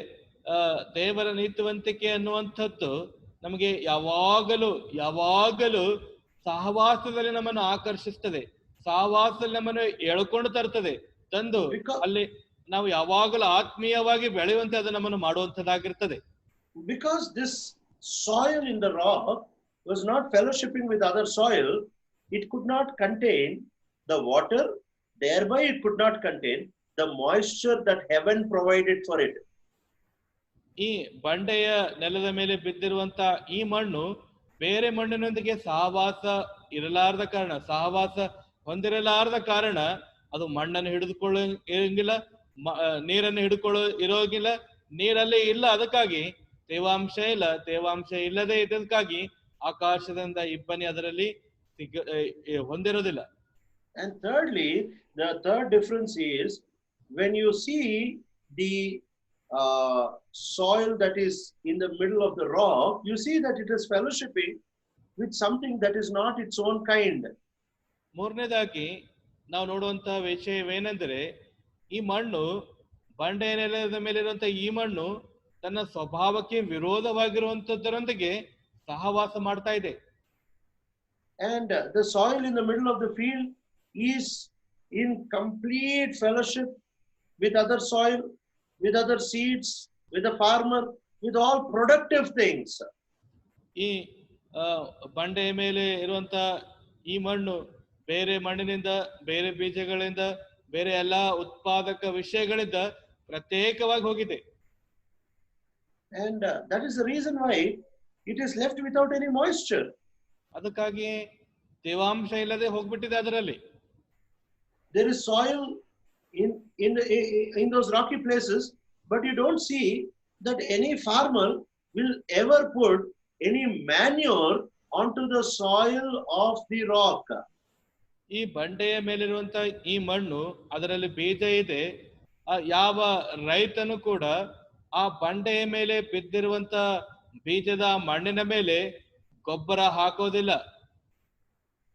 ದೇವರ ನೀತಿವಂತಿಕೆ ಅನ್ನುವಂಥದ್ದು ನಮಗೆ ಯಾವಾಗಲೂ ಸಹವಾಸದಲ್ಲಿ ನಮ್ಮನ್ನು ಆಕರ್ಷಿಸ್ತದೆ, ಸಹವಾಸದಲ್ಲಿ ನಮ್ಮನ್ನು ಎಳ್ಕೊಂಡು ತರ್ತದೆ, ತಂದು ಅಲ್ಲಿ ನಾವು ಯಾವಾಗಲೂ ಆತ್ಮೀಯವಾಗಿ ಬೆಳೆಯುವಂತೆ ಅದು ನಮ್ಮನ್ನು ಮಾಡುವಂತದ್ದಾಗಿರ್ತದೆ. Because this soil in the rock was not fellowshipping with other soil, it could not contain the water, thereby it could not contain the moisture that heaven provided for it. ಈ ಬಂಡೆಯ ನೆಲದ ಮೇಲೆ ಬಿದ್ದಿರುವಂತ ಈ ಮಣ್ಣು ಬೇರೆ ಮಣ್ಣಿನೊಂದಿಗೆ ಸಹವಾಸ ಹೊಂದಿರಲಾರದ ಕಾರಣ ಅದು ಮಣ್ಣನ್ನು ಹಿಡಿದುಕೊಳ್ಳಂಗಿಲ್ಲ, ನೀರನ್ನು ಇರೋಗಿಲ್ಲ, ನೀರಲ್ಲಿ ಇಲ್ಲ. ಅದಕ್ಕಾಗಿ ತೇವಾಂಶ ಇಲ್ಲದೆ ಇದಕ್ಕಾಗಿ ಆಕಾಶದಿಂದ ಇಬ್ಬನಿ ಅದರಲ್ಲಿ ಹೊಂದಿರೋದಿಲ್ಲ. And thirdly, the third difference is when you see the soil that is in the middle of the rock, you see that it is fellowshipping with something that is not its own kind. ಮೂರನೇದಾಗಿ ನಾವು ನೋಡುವಂತ ವಿಷಯವೇನೆಂದರೆ, ಈ ಮಣ್ಣು, ಬಂಡೆಯ ನೆಲದ ಮೇಲಿರುವಂತ ಈ ಮಣ್ಣು ತನ್ನ ಸ್ವಭಾವಕ್ಕೆ ವಿರೋಧವಾಗಿರುವಂತದ್ದರೊಂದಿಗೆ ಸಹವಾಸ ಮಾಡ್ತಾ ಇದೆ. And the soil in the middle of the field is in complete fellowship with other soil, with other seeds, with the farmer, with all productive things. ಈ ಬಂಡೆಯ ಮೇಲೆ ಇರುವಂತ ಈ ಮಣ್ಣು ಬೇರೆ ಮಣ್ಣಿನಿಂದ, ಬೇರೆ ಬೀಜಗಳಿಂದ, ಬೇರೆ ಎಲ್ಲಾ ಉತ್ಪಾದಕ ವಿಷಯಗಳಿಂದ ಪ್ರತ್ಯೇಕವಾಗಿ ಹೋಗಿದೆ. And that is the reason why it is left without any moisture. ಅದಕ್ಕಾಗಿ ತೇವಾಂಶ ಇಲ್ಲದೆ ಹೋಗ್ಬಿಟ್ಟಿದೆ ಅದರಲ್ಲಿ. There is soil in those rocky places, but you don't see that any farmer will ever put any manure onto the soil of the rock. ಈ ಬಂಡೆಯ ಮೇಲಿರುವಂತ ಈ ಮಣ್ಣು, ಅದರಲ್ಲಿ ಬೀಜ ಇದೆ. ಯಾವ ರೈತನು ಕೂಡ ಆ ಬಂಡೆಯ ಮೇಲೆ ಬಿದ್ದಿರುವಂತ ಬೀಜದ ಮಣ್ಣಿನ ಮೇಲೆ ಗೊಬ್ಬರ ಹಾಕೋದಿಲ್ಲ.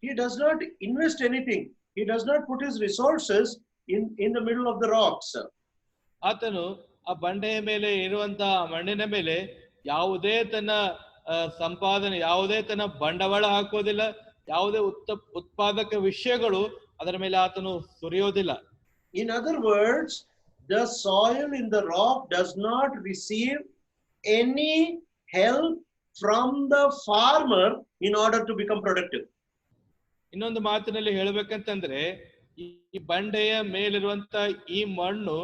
He does not invest anything. He does not put his resources in the middle of the rocks. ಆತನು ಆ ಬಂಡೆಯ ಮೇಲೆ ಇರುವಂತ ಮಣ್ಣಿನ ಮೇಲೆ ಯಾವುದೇ ತನ್ನ ಸಂಪಾದನೆ, ಯಾವುದೇ ತನ್ನ ಬಂಡವಾಳ ಹಾಕೋದಿಲ್ಲ, ಯಾವುದೇ ಉತ್ಪಾದಕ ವಿಷಯಗಳು ಅದರ ಮೇಲೆ ಆತನು ಸುರಿಯೋದಿಲ್ಲ. In other words, the soil in the rock does not receive any help from the farmer in order to become productive. ಇನ್ನೊಂದು ಮಾತಿನಲ್ಲಿ ಹೇಳಬೇಕಂತಂದ್ರೆ, ಈ ಬಂಡೆಯ ಮೇಲಿರುವಂತ ಈ ಮಣ್ಣು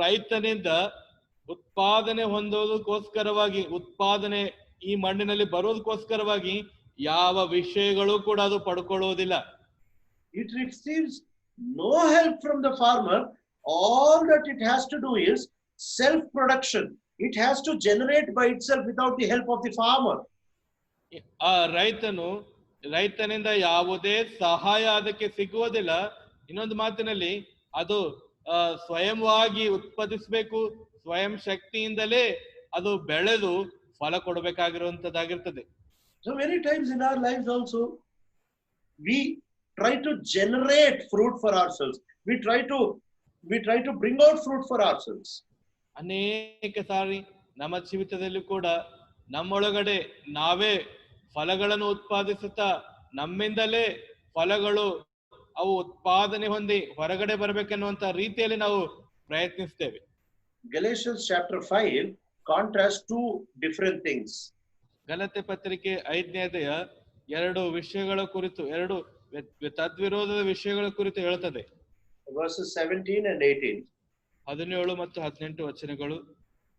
ರೈತನಿಂದ ಉತ್ಪಾದನೆ ಹೊಂದೋದಕ್ಕೋಸ್ಕರವಾಗಿ, ಉತ್ಪಾದನೆ ಈ ಮಣ್ಣಿನಲ್ಲಿ ಬರೋದಕ್ಕೋಸ್ಕರವಾಗಿ ಯಾವ ವಿಷಯಗಳು ಕೂಡ ಅದು ಪಡ್ಕೊಳ್ಳೋದಿಲ್ಲ. It receives no help from the farmer. All that it has to do is self-production. It has to generate by itself without the help of the farmer. ಆ ರೈತನಿಂದ ಯಾವುದೇ ಸಹಾಯ ಅದಕ್ಕೆ ಸಿಗುವುದಿಲ್ಲ. ಇನ್ನೊಂದು ಮಾತಿನಲ್ಲಿ ಅದು ಸ್ವಯಂವಾಗಿ ಉತ್ಪಾದಿಸಬೇಕು, ಸ್ವಯಂ ಶಕ್ತಿಯಿಂದಲೇ ಅದು ಬೆಳೆದು ಫಲ ಕೊಡಬೇಕಾಗಿರುವಂತದ್ದಾಗಿರ್ತದೆ. So many times in our lives also, we try to generate fruit for ourselves. We try to bring out fruit for ourselves. ಅನೇಕ ಸಾರಿ ನಮ್ಮ ಜೀವಿತದಲ್ಲಿ ಕೂಡ ನಮ್ಮೊಳಗಡೆ ನಾವೇ ಫಲಗಳನ್ನು ಉತ್ಪಾದಿಸುತ್ತಾ, ನಮ್ಮಿಂದಲೇ ಫಲಗಳು ಅವು ಉತ್ಪಾದನೆ ಹೊಂದಿ ಹೊರಗಡೆ ಬರಬೇಕೆನ್ನುವಂತ ರೀತಿಯಲ್ಲಿ ನಾವು ಪ್ರಯತ್ನಿಸ್ತೇವೆ. Galatians chapter 5 contrasts two different things. Galatia ಪತ್ರಿಕೆ 5ನೇ ಅಧ್ಯಾಯ ಎರಡು ವಿಷಯಗಳ ಕುರಿತು, ಎರಡು ತದ್ವಿರೋಧದ ವಿಷಯಗಳ ಕುರಿತು ಹೇಳುತ್ತದೆ. Verses 17 and 18. 17 ಮತ್ತು 18 ವಚನಗಳು.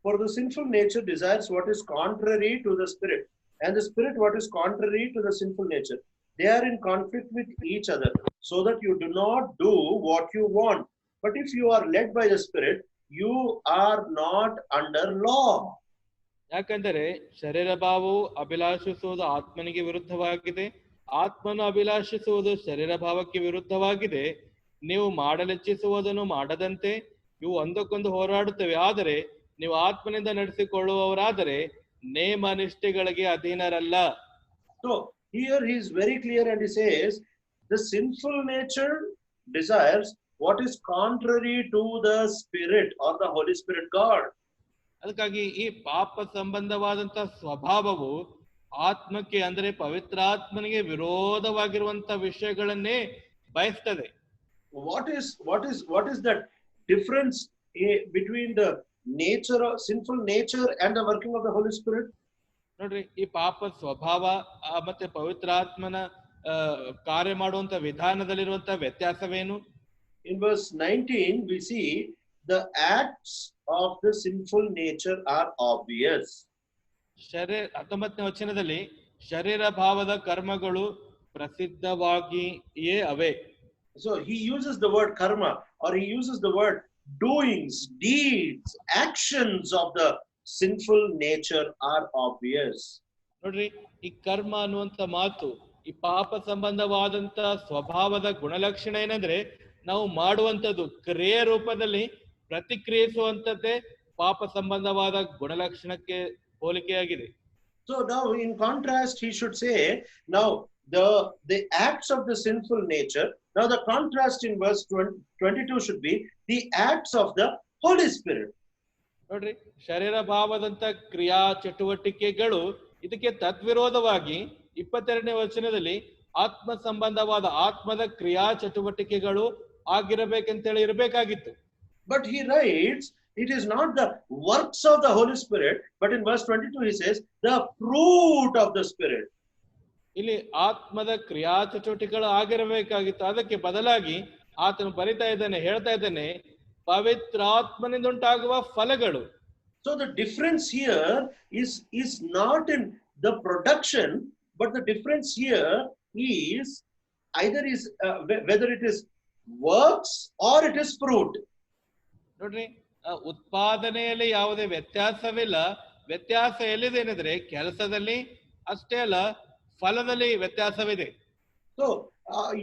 For the sinful nature desires what is contrary to the spirit, and the spirit what is contrary to the sinful nature. They are in conflict with each other, so that you do not do what you want. But if you are led by the spirit, you are not under law. ಯಾಕಂದರೆ ಶರೀರ ಭಾವವು ಅಭಿಲಾಷಿಸುವುದು ಆತ್ಮನಿಗೆ ವಿರುದ್ಧವಾಗಿದೆ, ಆತ್ಮನು ಅಭಿಲಾಷಿಸುವುದು ಶರೀರ ಭಾವಕ್ಕೆ ವಿರುದ್ಧವಾಗಿದೆ. ನೀವು ಮಾಡಲಿಚ್ಛಿಸುವುದನ್ನು ಮಾಡದಂತೆ ಇವು ಒಂದಕ್ಕೊಂದು ಹೋರಾಡುತ್ತವೆ. ಆದರೆ ನೀವು ಆತ್ಮನಿಂದ ನಡೆಸಿಕೊಳ್ಳುವವರಾದರೆ ನೇಮ ನಿಷ್ಠೆಗಳಿಗೆ ಅಧೀನರಲ್ಲ. So here he is very clear and he says the sinful nature desires what is contrary to the spirit or the Holy Spirit God. ಅದಕ್ಕಾಗಿ ಈ ಪಾಪ ಸಂಬಂಧವಾದಂತ ಸ್ವಭಾವವು ಆತ್ಮಕ್ಕೆ, ಅಂದರೆ ಪವಿತ್ರಾತ್ಮನಿಗೆ ವಿರೋಧವಾಗಿರುವಂತ ವಿಷಯಗಳನ್ನೇ ಬಯಸ್ತದೆ. What is that difference between the nature of sinful nature and the working of the Holy Spirit? ನೋಡ್ರಿ, ಈ ಪಾಪ ಸ್ವಭಾವ ಮತ್ತೆ ಪವಿತ್ರಾತ್ಮನ ಕಾರ್ಯ ಮಾಡುವಂತ ವಿಧಾನದಲ್ಲಿರುವಂತ ವ್ಯತ್ಯಾಸವೇನು? In verse 19 we see the acts of the sinful nature are obvious. 19ನೇ ವಚನದಲ್ಲಿ ಶರೀರ ಭಾವದ ಕರ್ಮಗಳು ಪ್ರಸಿದ್ಧವಾಗಿಯೇ ಅವೆ. So he uses the word karma, or he uses the word doings, deeds, actions of the sinful nature are obvious. ನೋಡ್ರಿ, ಈ ಕರ್ಮ ಅನ್ನುವಂತ ಮಾತು, ಈ ಪಾಪ ಸಂಬಂಧವಾದಂತ ಸ್ವಭಾವದ ಗುಣಲಕ್ಷಣ ಏನಂದ್ರೆ, ನಾವು ಮಾಡುವಂತದ್ದು ಕ್ರಿಯೆ ರೂಪದಲ್ಲಿ ಪ್ರತಿಕ್ರಿಯಿಸುವಂತದ್ದೇ ಪಾಪ ಸಂಬಂಧವಾದ ಗುಣಲಕ್ಷಣಕ್ಕೆ ಹೋಲಿಕೆಯಾಗಿದೆ. So now in contrast he should say, now the acts of the sinful nature, now the contrast in verse 22 should be the acts of the Holy Spirit. ನೋಡ್ರಿ, ಶರೀರ ಭಾವದಂತ ಕ್ರಿಯಾ ಚಟುವಟಿಕೆಗಳು ಇದಕ್ಕೆ ತದ್ವಿರೋಧವಾಗಿ 22ನೇ ವಚನದಲ್ಲಿ ಆತ್ಮ ಸಂಬಂಧವಾದ ಆತ್ಮದ ಕ್ರಿಯಾ ಚಟುವಟಿಕೆಗಳು ಆಗಿರಬೇಕಂತೇಳಿ ಇರಬೇಕಾಗಿತ್ತು. But he writes, it is not the works of the Holy Spirit, but in verse 22 he says, the fruit of the Spirit. ಇಲ್ಲಿ ಆತ್ಮದ ಕ್ರಿಯಾ ಚಟುವಟಿಕೆಗಳು ಆಗಿರಬೇಕಾಗಿತ್ತು. ಅದಕ್ಕೆ ಬದಲಾಗಿ ಆತನು ಬರಿತಾ ಇದ್ದಾನೆ, ಹೇಳ್ತಾ ಇದ್ದಾನೆ, ಪವಿತ್ರಾತ್ಮನಿಂದ ಉಂಟಾಗುವ ಫಲಗಳು. So the difference here is not in the production, but the difference here is either is whether it is works or it is fruit. ನೋಡ್ರಿ, ಉತ್ಪಾದನೆಯಲ್ಲಿ ಯಾವುದೇ ವ್ಯತ್ಯಾಸವಿಲ್ಲ. ವ್ಯತ್ಯಾಸ ಎಲ್ಲಿದೇನೆಂದ್ರೆ ಕೆಲಸದಲ್ಲಿ, ಅಷ್ಟೇ ಅಲ್ಲ ಫಲದಲ್ಲಿ ವ್ಯತ್ಯಾಸವಿದೆ. So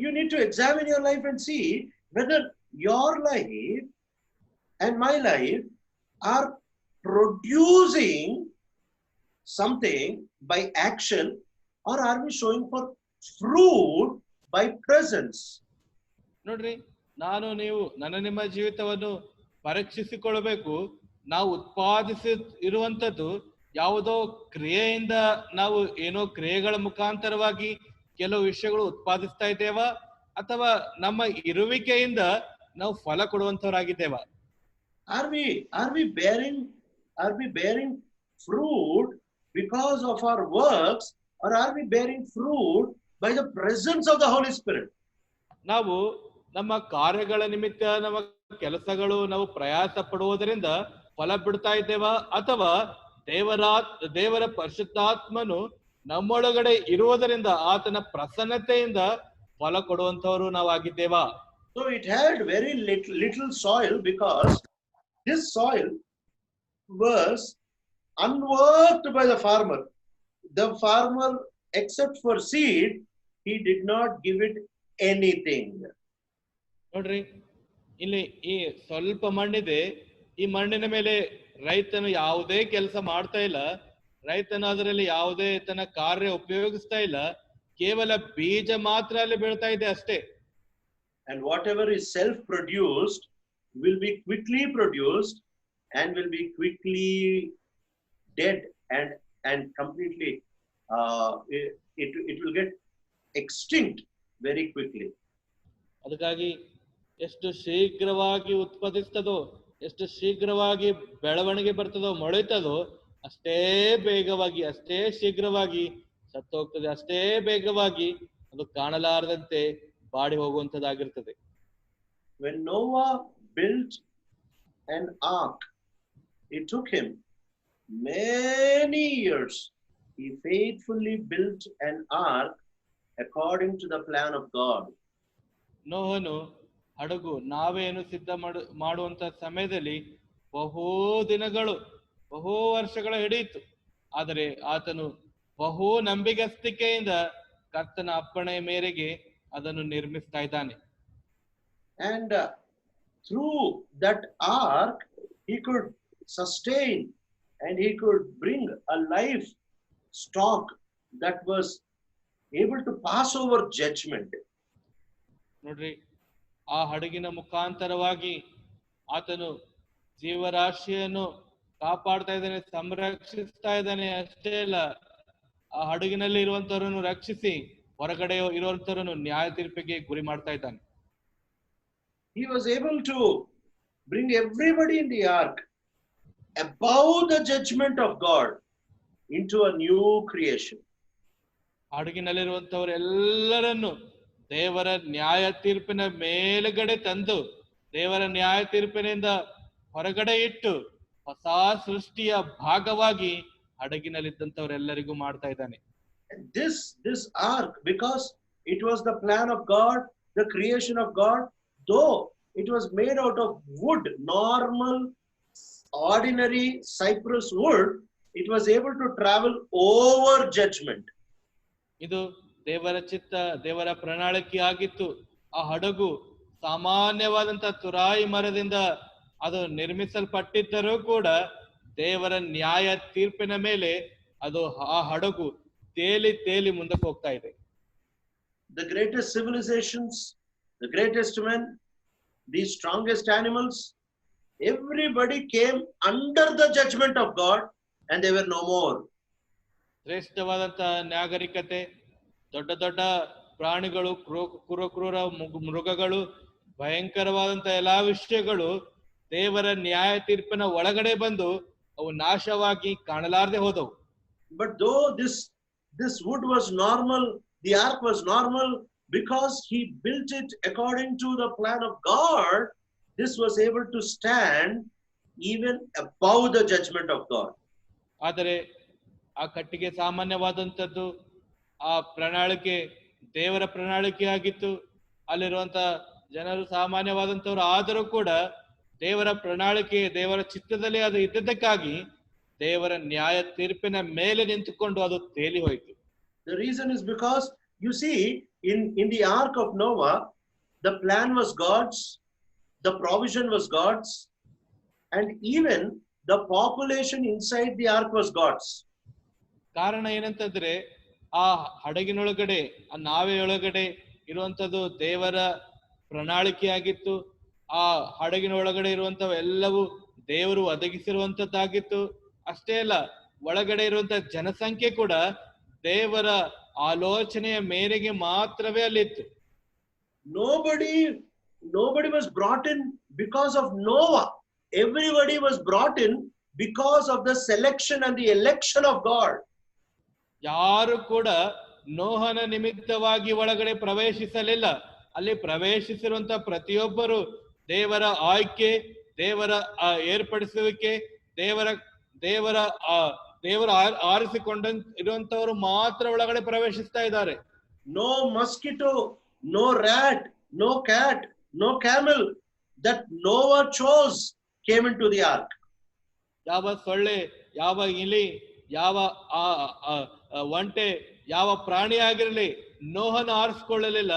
you need to examine your life and see whether your life and my life are producing something by action, or are we showing for fruit by presence? ನೋಡ್ರಿ, ನಾನು ನೀವು ನಿಮ್ಮ ಜೀವಿತವನ್ನು ಪರೀಕ್ಷಿಸಿಕೊಳ್ಳಬೇಕು. ನಾವು ಉತ್ಪಾದಿಸಿ ಇರುವಂತದ್ದು ಯಾವುದೋ ಕ್ರಿಯೆಯಿಂದ, ನಾವು ಏನೋ ಕ್ರಿಯೆಗಳ ಮುಖಾಂತರವಾಗಿ ಕೆಲವು ವಿಷಯಗಳು ಉತ್ಪಾದಿಸ್ತಾ ಇದ್ದೇವಾ, ಅಥವಾ ನಮ್ಮ ಇರುವಿಕೆಯಿಂದ ನಾವು ಫಲ ಕೊಡುವಂತವರಾಗಿದ್ದೇವಾ? Are we bearing fruit because of our works, or are we bearing fruit by the presence of the Holy Spirit? ನಾವು ನಮ್ಮ ಕಾರ್ಯಗಳ ನಿಮಿತ್ತ, ನಮ್ಮ ಕೆಲಸಗಳು, ನಾವು ಪ್ರಯಾಸ ಪಡುವುದರಿಂದ ಫಲ ಬಿಡ್ತಾ ಇದ್ದೇವಾ, ಅಥವಾ ದೇವರ ಪರಿಶುದ್ಧಾತ್ಮನು ನಮ್ಮೊಳಗಡೆ ಇರುವುದರಿಂದ ಆತನ ಪ್ರಸನ್ನತೆಯಿಂದ ಫಲ ಕೊಡುವಂತವರು ನಾವಾಗಿದ್ದೇವಾ? So it had very little soil, because this soil was unworked by the farmer. The farmer, except for seed, he did not give it anything. ನೋಡ್ರಿ, ಇಲ್ಲಿ ಈ ಸ್ವಲ್ಪ ಮಣ್ಣಿದೆ. ಈ ಮಣ್ಣಿನ ಮೇಲೆ ರೈತನು ಯಾವುದೇ ಕೆಲಸ ಮಾಡ್ತಾ ಇಲ್ಲ. ರೈತನು ಅದರಲ್ಲಿ ಯಾವುದೇ ತನ್ನ ಕಾರ್ಯ ಉಪಯೋಗಿಸ್ತಾ ಇಲ್ಲ. ಕೇವಲ ಬೀಜ ಮಾತ್ರ ಅಲ್ಲಿ ಬೀಳ್ತಾ ಇದೆ ಅಷ್ಟೇ. And whatever is self-produced will be quickly produced and will be quickly dead, and completely it will get extinct very quickly. ಅದಕ್ಕಾಗಿ ಎಷ್ಟು ಶೀಘ್ರವಾಗಿ ಉತ್ಪಾದಿಸ್ತದೋ, ಎಷ್ಟು ಶೀಘ್ರವಾಗಿ ಬೆಳವಣಿಗೆ ಬರ್ತದೋ, ಮೊಳೆತದೋ, ಅಷ್ಟೇ ಬೇಗವಾಗಿ, ಅಷ್ಟೇ ಶೀಘ್ರವಾಗಿ ಸತ್ತೋಗ್ತದೆ. ಅಷ್ಟೇ ಬೇಗವಾಗಿ ಅದು ಕಾಣಲಾರದಂತೆ body ಹೋಗುವಂತದ್ದಾಗಿರ್ತದೆ. When Noah built an ark, it took him many years. He faithfully built an ark according to the plan of God. ನೋಹನು ಹಡಗು ನಾವೇನು ಸಿದ್ಧ ಮಾಡುವಂತ ಸಮಯದಲ್ಲಿ ಬಹು ದಿನಗಳು, ಬಹು ವರ್ಷಗಳ ಹಿಡಿಯಿತು. ಆದರೆ ಆತನು ಬಹು ನಂಬಿಗಸ್ತಿಕೆಯಿಂದ ಕರ್ತನ ಅಪ್ಪಣೆಯ ಮೇರೆಗೆ ಅದನ್ನು ನಿರ್ಮಿಸ್ತಾ ಇದ್ದಾನೆ. And through that ark he could sustain, and he could bring a life stock that was able to pass over judgment. ನೋಡ್ರಿ, ಆ ಹಡಗಿನ ಮುಖಾಂತರವಾಗಿ ಆತನು ಜೀವರಾಶಿಯನ್ನು ಕಾಪಾಡ್ತಾ ಇದ್ದಾನೆ, ಸಂರಕ್ಷಿಸ್ತಾ ಇದ್ದಾನೆ. ಅಷ್ಟೇ ಅಲ್ಲ, ಆ ಹಡಗಿನಲ್ಲಿ ಇರುವಂತವರನ್ನು ರಕ್ಷಿಸಿ ಹೊರಗಡೆ ಇರುವಂತವರನ್ನು ನ್ಯಾಯ ತೀರ್ಪಿಗೆ ಗುರಿ ಮಾಡ್ತಾ ಇದ್ದಾನೆ. He was able to bring everybody in the ark above the judgment of God into a new creation. ಹಡಗಿನಲ್ಲಿರುವಂತವರೆಲ್ಲರನ್ನು ದೇವರ ನ್ಯಾಯ ತೀರ್ಪಿನ ಮೇಲುಗಡೆ ತಂದು, ದೇವರ ನ್ಯಾಯ ತೀರ್ಪಿನಿಂದ ಹೊರಗಡೆ ಇಟ್ಟು ಹೊಸ ಸೃಷ್ಟಿಯ ಭಾಗವಾಗಿ ಹಡಗಿನಲ್ಲಿದ್ದಂತವರೆಲ್ಲರಿಗೂ ಮಾಡ್ತಾ ಇದ್ದಾನೆ. This ark, because it was the plan of God, the creation of God, though it was made out of wood, normal, ordinary cypress wood, it was able to travel over judgment. ಇದು ದೇವರ ಚಿತ್ತ, ದೇವರ ಪ್ರಣಾಳಿಕೆ ಆಗಿತ್ತು. ಆ ಹಡಗು ಸಾಮಾನ್ಯವಾದಂತ ತುರಾಯಿ ಮರದಿಂದ ಅದು ನಿರ್ಮಿಸಲ್ಪಟ್ಟಿದ್ದರೂ ಕೂಡ ದೇವರ ನ್ಯಾಯ ತೀರ್ಪಿನ ಮೇಲೆ ಅದು ಆ ಹಡಗು ತೇಲಿ ತೇಲಿ ಮುಂದಕ್ಕೆ ಹೋಗ್ತಾ ಇದೆ. The greatest civilizations, the greatest men, the strongest animals, everybody came under the judgment of God, and they were no more. ಶ್ರೇಷ್ಠವಾದಂತ ನಾಗರಿಕತೆ, ದೊಡ್ಡ ದೊಡ್ಡ ಪ್ರಾಣಿಗಳು, ಕ್ರೂರ ಮೃಗಗಳು, ಭಯಂಕರವಾದಂತ ಎಲ್ಲಾ ವಿಷಯಗಳು ದೇವರ ನ್ಯಾಯ ತೀರ್ಪಿನ ಒಳಗಡೆ ಬಂದು ಅವು ನಾಶವಾಗಿ ಕಾಣಲಾರದೆ ಹೋದವು. But though this wood was normal, the ark was normal, because he built it according to the plan of God, this was able to stand even above the judgment of God. ಆದರೆ ಆ ಕಟ್ಟಿಗೆ ಸಾಮಾನ್ಯವಾದಂಥದ್ದು, ಆ ಪ್ರಣಾಳಿಕೆ ದೇವರ ಪ್ರಣಾಳಿಕೆ ಆಗಿತ್ತು. ಅಲ್ಲಿರುವಂತ ಜನರು ಸಾಮಾನ್ಯವಾದಂಥವ್ರು ಆದರೂ ಕೂಡ ದೇವರ ಪ್ರಣಾಳಿಕೆ ದೇವರ ಚಿತ್ತದಲ್ಲಿ ಅದು ಇದ್ದದ್ದಕ್ಕಾಗಿ ದೇವರ ನ್ಯಾಯ ತೀರ್ಪಿನ ಮೇಲೆ ನಿಂತುಕೊಂಡು ಅದು ತೇಲಿ ಹೋಯಿತು. The reason is because you see in the ark of Noah, the plan was God's, the provision was God's, and even the population inside the ark was God's. ಕಾರಣ ಏನಂತಂದ್ರೆ ಆ ಹಡಗಿನೊಳಗಡೆ ಆ ನಾವೆಯೊಳಗಡೆ ಇರುವಂತದ್ದು ದೇವರ ಪ್ರಣಾಳಿಕೆ ಆಗಿತ್ತು. ಆ ಹಡಗಿನ ಒಳಗಡೆ ಇರುವಂತವೆಲ್ಲವೂ ದೇವರು ಒದಗಿಸಿರುವಂತದ್ದಾಗಿತ್ತು. ಅಷ್ಟೇ ಅಲ್ಲ, ಒಳಗಡೆ ಇರುವಂತ ಜನಸಂಖ್ಯೆ ಕೂಡ ದೇವರ ಆಲೋಚನೆಯ ಮೇರೆಗೆ ಮಾತ್ರವೇ ಅಲ್ಲಿತ್ತು. Nobody was brought in because of Noah. Everybody was brought in because of the selection and the election of God. ಯಾರು ಕೂಡ ನೋಹನ ನಿಮಿತ್ತವಾಗಿ ಒಳಗಡೆ ಪ್ರವೇಶಿಸಲಿಲ್ಲ. ಅಲ್ಲಿ ಪ್ರವೇಶಿಸಿರುವಂತ ಪ್ರತಿಯೊಬ್ಬರು ದೇವರ ಆಯ್ಕೆ, ದೇವರ ಏರ್ಪಡಿಸುವಿಕೆ, ದೇವರ ಆರಿಸಿಕೊಂಡ ಇರುವಂತವರು ಮಾತ್ರ ಒಳಗಡೆ ಪ್ರವೇಶಿಸ್ತಾ ಇದ್ದಾರೆ. No mosquito, no rat, no cat, no camel that Noah chose came into the ark. ಯಾವ ಸೊಳ್ಳೆ, ಯಾವ ಇಲಿ, ಯಾವ ಒಂಟೆ, ಯಾವ ಪ್ರಾಣಿ ಆಗಿರಲಿ ನೋಹನ ಆರಿಸಿಕೊಳ್ಳಲಿಲ್ಲ.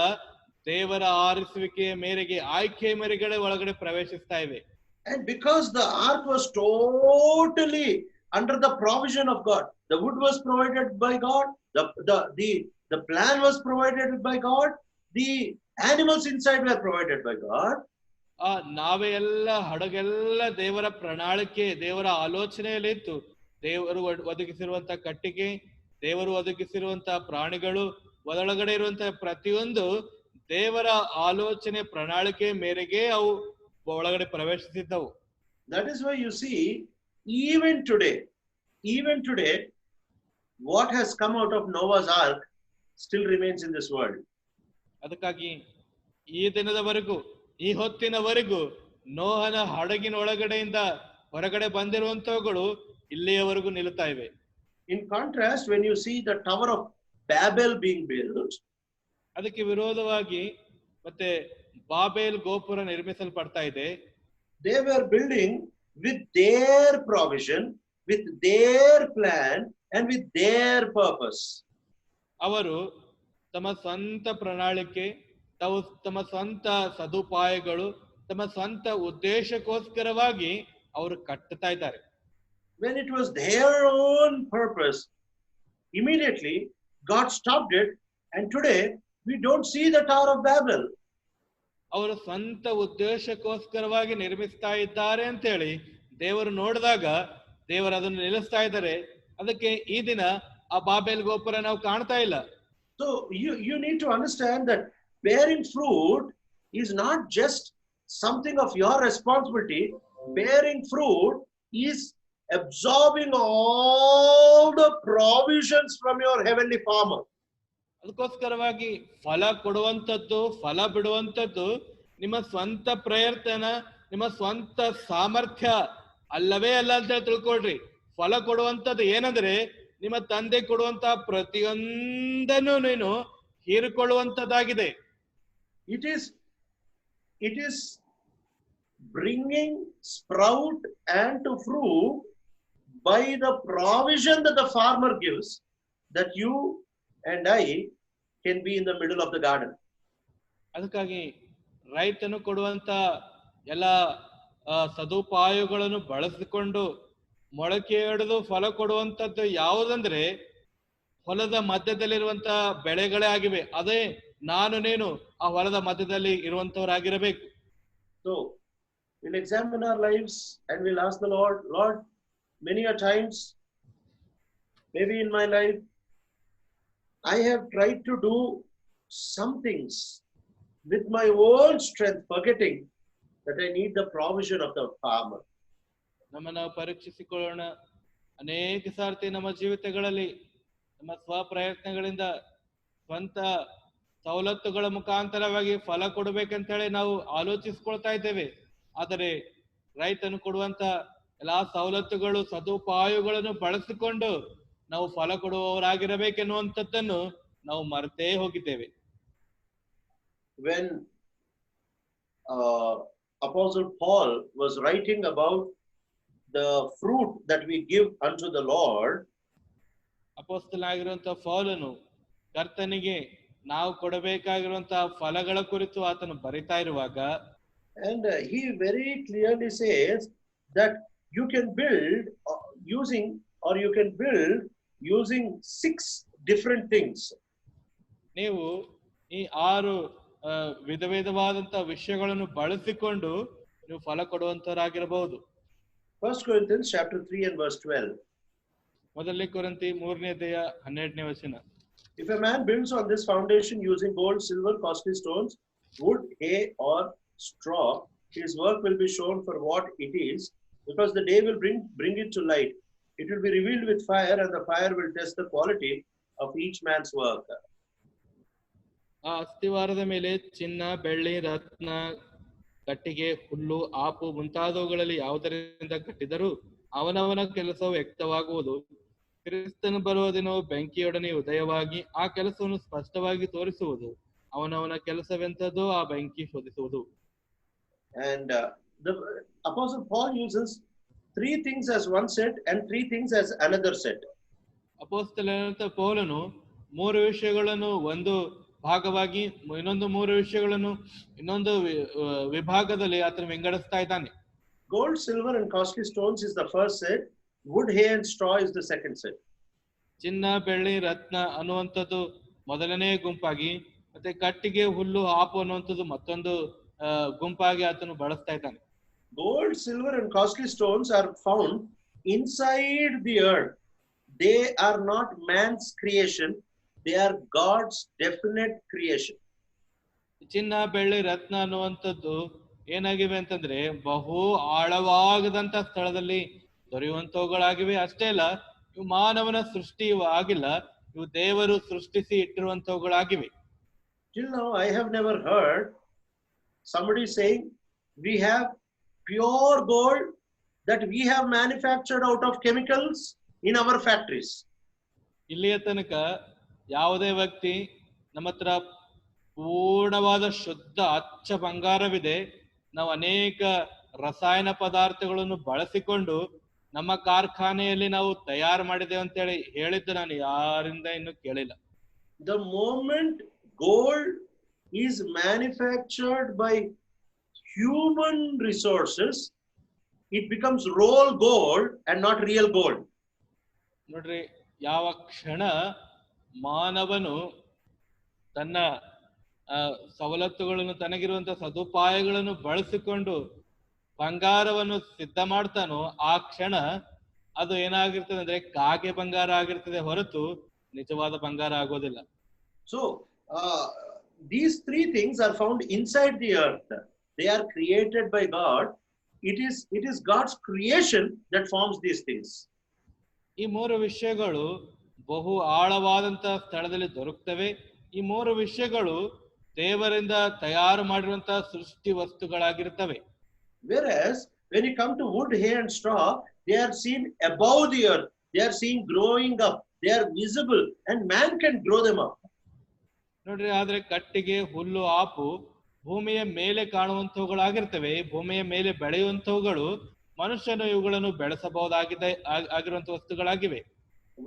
ದೇವರ ಆರಿಸುವಿಕೆಯ ಮೇರೆಗೆ, ಆಯ್ಕೆಯ ಮೇರೆಗೆ ಒಳಗಡೆ ಪ್ರವೇಶಿಸ್ತಾ ಇವೆ. And because the ark was totally under the provision of God, the wood was provided by God, the plan was provided by God, the animals inside were provided by God. ನಾವೇ ಎಲ್ಲ ಹಡಗೆಲ್ಲ ದೇವರ ಪ್ರಣಾಳಿಕೆ, ದೇವರ ಆಲೋಚನೆಯಲ್ಲಿ ಇತ್ತು. ದೇವರು ಒದಗಿಸಿರುವಂತ ಕಟ್ಟಿಗೆ, ದೇವರು ಒದಗಿಸಿರುವಂತ ಪ್ರಾಣಿಗಳು, ಒಳಗಡೆ ಇರುವಂತಹ ಪ್ರತಿಯೊಂದು ದೇವರ ಆಲೋಚನೆ ಪ್ರಣಾಳಿಕೆ ಮೇರೆಗೆ ಅವು ಒಳಗಡೆ ಪ್ರವೇಶಿಸಿದ್ದವು. That is why you see, even today, what has come out of Noah's ark still remains in this world. ಅದಕ್ಕಾಗಿ ಈ ದಿನದವರೆಗೂ, ಈ ಹೊತ್ತಿನವರೆಗೂ ನೋಹನ ಹಡಗಿನ ಒಳಗಡೆಯಿಂದ ಹೊರಗಡೆ ಬಂದಿರುವಂತವುಗಳು ಇಲ್ಲಿಯವರೆಗೂ ನಿಲ್ಲುತ್ತಾ ಇವೆ. In contrast, when you see the Tower of Babel being built, ಅದಕ್ಕೆ ವಿರೋಧವಾಗಿ ಮತ್ತೆ ಬಾಬೇಲ್ ಗೋಪುರ ನಿರ್ಮಿಸಲ್ಪಡ್ತಾ ಇದೆ. They were building with their provision, with their plan, and with their purpose. ಅವರು ತಮ್ಮ ಸ್ವಂತ ಪ್ರಣಾಳಿಕೆ, ತಮ್ಮ ಸ್ವಂತ ಸದುಪಾಯಗಳು, ತಮ್ಮ ಸ್ವಂತ ಉದ್ದೇಶಕ್ಕೋಸ್ಕರವಾಗಿ ಅವರು ಕಟ್ಟುತ್ತಾ ಇದ್ದಾರೆ. When it was their own purpose, immediately God stopped it, and today we don't see the Tower of Babel. ಅವರು ಸ್ವಂತ ಉದ್ದೇಶಕ್ಕೋಸ್ಕರವಾಗಿ ನಿರ್ಮಿಸ್ತಾ ಇದ್ದಾರೆ ಅಂತ ಹೇಳಿ ದೇವರು ನೋಡಿದಾಗ ದೇವರು ಅದನ್ನು ನಿಲ್ಲಿಸ್ತಾ ಇದ್ದಾರೆ. ಅದಕ್ಕೆ ಈ ದಿನ ಆ ಬಾಬೇಲ್ ಗೋಪುರ ನಾವು ಕಾಣ್ತಾ ಇಲ್ಲ. So you need to understand that bearing fruit is not just something of your responsibility. Bearing fruit is absorbing all the provisions from your heavenly farmer. ಅದಕ್ಕೋಸ್ಕರವಾಗಿ ಫಲ ಕೊಡುವಂಥದ್ದು, ಫಲ ಬಿಡುವಂಥದ್ದು ನಿಮ್ಮ ಸ್ವಂತ ಪ್ರಯತ್ನ, ನಿಮ್ಮ ಸ್ವಂತ ಸಾಮರ್ಥ್ಯ ಅಲ್ಲವೇ ಅಲ್ಲ ಅಂತ ತಿಳ್ಕೊಳ್ರಿ. ಫಲ ಕೊಡುವಂಥದ್ದು ಏನಂದ್ರೆ ನಿಮ್ಮ ತಂದೆ ಕೊಡುವಂತಹ ಪ್ರತಿಯೊಂದನ್ನು ನೀನು ಹೀರಿಕೊಳ್ಳುವಂಥದ್ದಾಗಿದೆ. It is bringing sprout and to fruit by the provision that the farmer gives, that you and I can be in the middle of the garden. ಅದಕ್ಕಾಗಿ ರೈತನು ಕೊಡುವಂತ ಎಲ್ಲ ಸದುಪಾಯಗಳನ್ನು ಬಳಸಿಕೊಂಡು ಮೊಳಕೆ ಹೊಡೆದು ಫಲ ಕೊಡುವಂತದ್ದು ಯಾವುದಂದ್ರೆ ಹೊಲದ ಮಧ್ಯದಲ್ಲಿರುವಂತ ಬೆಳೆಗಳೇ ಆಗಿವೆ. ಅದೇ ನಾನು ನೀನು ಆ ಹೊಲದ ಮಧ್ಯದಲ್ಲಿ ಇರುವಂತವರಾಗಿರಬೇಕು. So we'll examine our lives and we'll ask the Lord, many a times, maybe in my life, I have tried to do some things with my own strength, forgetting that I need the provision of the farmer. ನಮ್ಮನ್ನು ನಾವು ಪರೀಕ್ಷಿಸಿಕೊಳ್ಳೋಣ. ಅನೇಕ ಸಾರ್ತಿ ನಮ್ಮ ಜೀವಿತಗಳಲ್ಲಿ ನಮ್ಮ ಸ್ವಪ್ರಯತ್ನಗಳಿಂದ ಸ್ವಂತ ಸವಲತ್ತುಗಳ ಮುಖಾಂತರವಾಗಿ ಫಲ ಕೊಡಬೇಕಂತ ಹೇಳಿ ನಾವು ಆಲೋಚಿಸ್ಕೊಳ್ತಾ ಇದ್ದೇವೆ. ಆದರೆ ರೈತನು ಕೊಡುವಂತ ಎಲ್ಲಾ ಸವಲತ್ತುಗಳು ಸದುಪಾಯಗಳನ್ನು ಬಳಸಿಕೊಂಡು ನಾವು ಫಲ ಕೊಡುವವರಾಗಿರಬೇಕೆನ್ನುವಂಥದ್ದನ್ನು ನಾವು ಮರೆತೇ ಹೋಗಿದ್ದೇವೆ. When Apostle Paul was writing about the fruit that we give unto the Lord, ಅಪೊಸ್ತಲನಾಗಿರುವಂತಹ ಪೌಲನು ಕರ್ತನಿಗೆ ನಾವು ಕೊಡಬೇಕಾಗಿರುವಂತಹ ಫಲಗಳ ಕುರಿತು ಆತನು ಬರಿತಾ ಇರುವಾಗ, and he very clearly says that you can build using 6 different things. ನೀವು ಈ 6 ವಿಧವಾದಂತಹ ವಿಷಯಗಳನ್ನು ಬಳಸಿಕೊಂಡು ನೀವು ಫಲ ಕೊಡುವಂತರಾಗಿರಬಹುದು. 1 Corinthians chapter 3 and verse 12. ಮೊದಲನೇ ಕೊರಿಂಥಿ 3ನೇ ಅಧ್ಯಾಯ 12ನೇ ವಚನ. If a man builds on this foundation using gold, silver, costly stones, wood, hay, or straw, his work will be shown for what it is, because the day will bring it to light. It will be revealed with fire, and the fire will test the quality of each man's work. ಆ ಅಸ್ಥಿವಾರದ ಮೇಲೆ ಚಿನ್ನ, ಬೆಳ್ಳಿ, ರತ್ನ, ಕಟ್ಟಿಗೆ, ಹುಲ್ಲು, app ಮುಂತಾದವುಗಳಲ್ಲಿ ಯಾವುದರಿಂದ ಕಟ್ಟಿದರೂ ಅವನವನ ಕೆಲಸವು ವ್ಯಕ್ತವಾಗುವುದು. ಕ್ರಿಸ್ತನು ಬರುವ ದಿನವು ಬೆಂಕಿಯೊಡನೆ ಉದಯವಾಗಿ ಆ ಕೆಲಸವನ್ನು ಸ್ಪಷ್ಟವಾಗಿ ತೋರಿಸುವುದು. ಅವನವನ ಕೆಲಸವೆಂತದ್ದು ಆ ಬೆಂಕಿ ಶೋಧಿಸುವುದು. And the Apostle Paul uses 3 things as one set and 3 things as another set. ಅಪೊಸ್ತಲನಾದ ಪೌಲನು 3 ವಿಷಯಗಳನ್ನು ಒಂದು ಭಾಗವಾಗಿ, ಇನ್ನೊಂದು 3 ವಿಷಯಗಳನ್ನು ಇನ್ನೊಂದು ವಿಭಾಗದಲ್ಲಿ ಆತನು ವಿಂಗಡಿಸ್ತಾ ಇದ್ದಾನೆ. Gold, silver, and costly stones is the first set. Wood, hay, and straw is the second set. ಚಿನ್ನ, ಬೆಳ್ಳಿ, ರತ್ನ ಅನ್ನುವಂಥದ್ದು ಮೊದಲನೇ ಗುಂಪಾಗಿ, ಮತ್ತೆ ಕಟ್ಟಿಗೆ, ಹುಲ್ಲು, ಆಪು ಅನ್ನುವಂಥದ್ದು ಮತ್ತೊಂದು ಗುಂಪಾಗಿ ಆತನು ಬಳಸ್ತಾ ಇದ್ದಾನೆ. Gold, silver, and costly stones are found inside the earth. They are not man's creation. They are God's definite creation. ಚಿನ್ನ, ಬೆಳ್ಳಿ, ರತ್ನ ಅನ್ನುವಂಥದ್ದು ಏನಾಗಿವೆ ಅಂತಂದ್ರೆ ಬಹು ಆಳವಾಗದಂತ ಸ್ಥಳದಲ್ಲಿ ದೊರೆಯುವಂತವುಗಳಾಗಿವೆ. ಅಷ್ಟೇ ಅಲ್ಲ, ಇವು ಮಾನವನ ಸೃಷ್ಟಿ ಆಗಿಲ್ಲ, ಇವು ದೇವರು ಸೃಷ್ಟಿಸಿ ಇಟ್ಟಿರುವಂತವುಗಳಾಗಿವೆ. Till now I have never heard somebody saying we have pure gold that we have manufactured out of chemicals in our factories. ಇಲ್ಲಿಯ ತನಕ ಯಾವುದೇ ವ್ಯಕ್ತಿ ನಮ್ಮ ಹತ್ರ ಪೂರ್ಣವಾದ ಶುದ್ಧ ಅಚ್ಚ ಬಂಗಾರವಿದೆ, ನಾವು ಅನೇಕ ರಸಾಯನ ಪದಾರ್ಥಗಳನ್ನು ಬಳಸಿಕೊಂಡು ನಮ್ಮ ಕಾರ್ಖಾನೆಯಲ್ಲಿ ನಾವು ತಯಾರು ಮಾಡಿದ್ದೇವೆ ಅಂತೇಳಿ ಹೇಳಿದ್ದು ನಾನು ಯಾರಿಂದ ಇನ್ನು ಕೇಳಿಲ್ಲ. The moment gold is manufactured by human resources, it becomes roll gold and not real gold. ನೋಡ್ರಿ, ಯಾವ ಕ್ಷಣ ಮಾನವನು ತನ್ನ ಸವಲತ್ತುಗಳನ್ನು, ತನಗಿರುವಂತಹ ಸದುಪಾಯಗಳನ್ನು ಬಳಸಿಕೊಂಡು ಬಂಗಾರವನ್ನು ಸಿದ್ಧ ಮಾಡ್ತಾನೋ ಆ ಕ್ಷಣ ಅದು ಏನಾಗಿರ್ತದೆ ಅಂದ್ರೆ ಕಾಗೆ ಬಂಗಾರ ಆಗಿರ್ತದೆ ಹೊರತು ನಿಜವಾದ ಬಂಗಾರ ಆಗೋದಿಲ್ಲ. So these 3 things are found inside the earth. They are created by God. It is God's creation that forms these things. ಈ 3 ವಿಷಯಗಳು ಬಹು ಆಳವಾದಂತಹ ಸ್ಥಳದಲ್ಲಿ ದೊರಕುತ್ತವೆ. ಈ 3 ವಿಷಯಗಳು ದೇವರಿಂದ ತಯಾರು ಮಾಡಿರುವಂತಹ ಸೃಷ್ಟಿ ವಸ್ತುಗಳಾಗಿರ್ತವೆ. Whereas when you come to wood, hay, and straw, they are seen above the earth. They are seen growing up. They are visible, and man can grow them up. ನೋಡ್ರಿ, ಆದ್ರೆ ಕಟ್ಟಿಗೆ, ಹುಲ್ಲು, ಆಪು ಭೂಮಿಯ ಮೇಲೆ ಕಾಣುವಂತವುಗಳಾಗಿರ್ತವೆ. ಭೂಮಿಯ ಮೇಲೆ ಬೆಳೆಯುವಂತವುಗಳು ಮನುಷ್ಯನು ಇವುಗಳನ್ನು ಬೆಳೆಸಬಹುದಾಗಿದೆ ಆಗಿರುವಂತ ವಸ್ತುಗಳಾಗಿವೆ.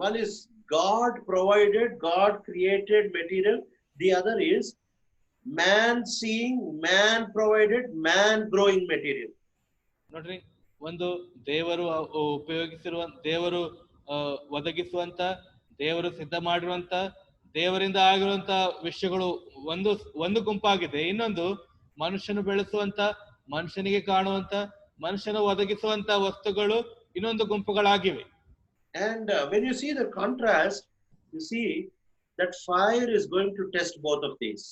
One is God provided, God created material. The other is man seeing, man provided, man growing material. ನೋಡ್ರಿ, ಒಂದು ದೇವರು ದೇವರು ಒದಗಿಸುವಂತ, ದೇವರು ಸಿದ್ಧ ಮಾಡಿರುವಂತ, ದೇವರಿಂದ ಆಗಿರುವಂತ ವಿಷಯಗಳು ಒಂದು ಗುಂಪಾಗಿದೆ. ಇನ್ನೊಂದು ಮನುಷ್ಯನು ಬೆಳೆಸುವಂತ, ಮನುಷ್ಯನಿಗೆ ಕಾಣುವಂತ, ಮನುಷ್ಯನು ಒದಗಿಸುವಂತ ವಸ್ತುಗಳು ಇನ್ನೊಂದು ಗುಂಪುಗಳಾಗಿವೆ. And when you see the contrast, you see that fire is going to test both of these.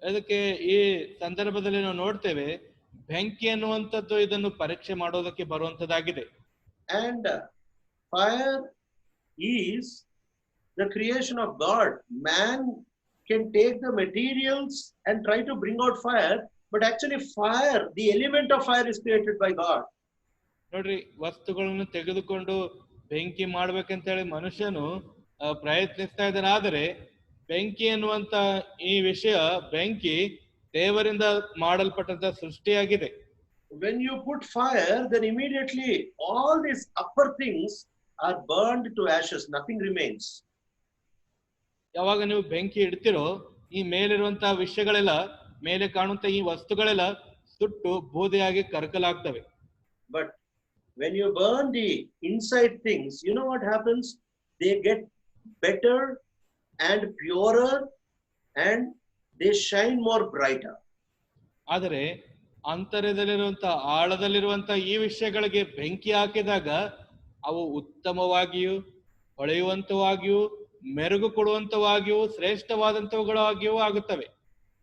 ಅದಕ್ಕೆ ಈ ಸಂದರ್ಭದಲ್ಲಿ ನಾವು ನೋಡ್ತೇವೆ, ಬೆಂಕಿ ಅನ್ನುವಂಥದ್ದು ಇದನ್ನು ಪರೀಕ್ಷೆ ಮಾಡೋದಕ್ಕೆ ಬರುವಂತದ್ದಾಗಿದೆ. And fire is the creation of God. Man can take the materials and try to bring out fire, but actually fire, the element of fire is created by God. ನೋಡ್ರಿ, ವಸ್ತುಗಳನ್ನು ತೆಗೆದುಕೊಂಡು ಬೆಂಕಿ ಮಾಡ್ಬೇಕಂತೇಳಿ ಮನುಷ್ಯನು ಪ್ರಯತ್ನಿಸ್ತಾ ಇದ್ದಾನೆ. ಆದರೆ ಬೆಂಕಿ ಎನ್ನುವಂತ ಈ ವಿಷಯ, ಬೆಂಕಿ ದೇವರಿಂದ ಮಾಡಲ್ಪಟ್ಟಂತ ಸೃಷ್ಟಿಯಾಗಿದೆ. When you put fire, then immediately all these upper things are burned to ashes, nothing remains. ಯಾವಾಗ ನೀವು ಬೆಂಕಿ ಇಡ್ತಿರೋ, ಈ ಮೇಲಿರುವಂತಹ ವಿಷಯಗಳೆಲ್ಲ, ಮೇಲೆ ಕಾಣುವಂತ ಈ ವಸ್ತುಗಳೆಲ್ಲ ಸುಟ್ಟು ಬೂದಿಯಾಗಿ ಕರಕಲಾಗ್ತವೆ. But when you burn the inside things, you know what happens? They get better and purer and they shine more brighter. ಆದರೆ ಅಂತರ್ಯದಲ್ಲಿರುವಂತ, ಆಳದಲ್ಲಿರುವಂತ ಈ ವಿಷಯಗಳಿಗೆ ಬೆಂಕಿ ಹಾಕಿದಾಗ ಅವು ಉತ್ತಮವಾಗಿಯೂ ಹೊಳೆಯುವಂತವಾಗಿಯೂ ಮೆರುಗು ಕೊಡುವಂತವಾಗಿಯೂ ಶ್ರೇಷ್ಠವಾದಂತವುಗಳಾಗಿಯೂ ಆಗುತ್ತವೆ.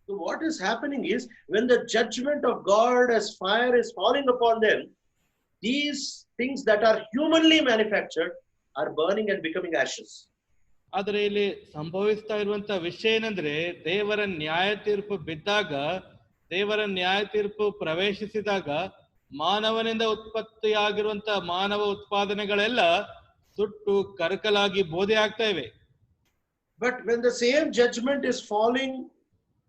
So what is happening is, when the judgment of God as fire is falling upon them, these things that are humanly manufactured are burning and becoming ashes. ಆದರೆ ಇಲ್ಲಿ ಸಂಭವಿಸ್ತಾ ಇರುವಂತ ವಿಷಯ ಏನಂದ್ರೆ, ದೇವರ ನ್ಯಾಯ ತೀರ್ಪು ಬಿದ್ದಾಗ, ದೇವರ ನ್ಯಾಯ ತೀರ್ಪು ಪ್ರವೇಶಿಸಿದಾಗ ಮಾನವನಿಂದ ಉತ್ಪತ್ತಿಯಾಗಿರುವಂತ ಮಾನವ ಉತ್ಪಾದನೆಗಳೆಲ್ಲ ಸುಟ್ಟು ಕರಕಲಾಗಿ ಬೋಧೆ ಆಗ್ತಾ ಇವೆ. But when the same judgment is falling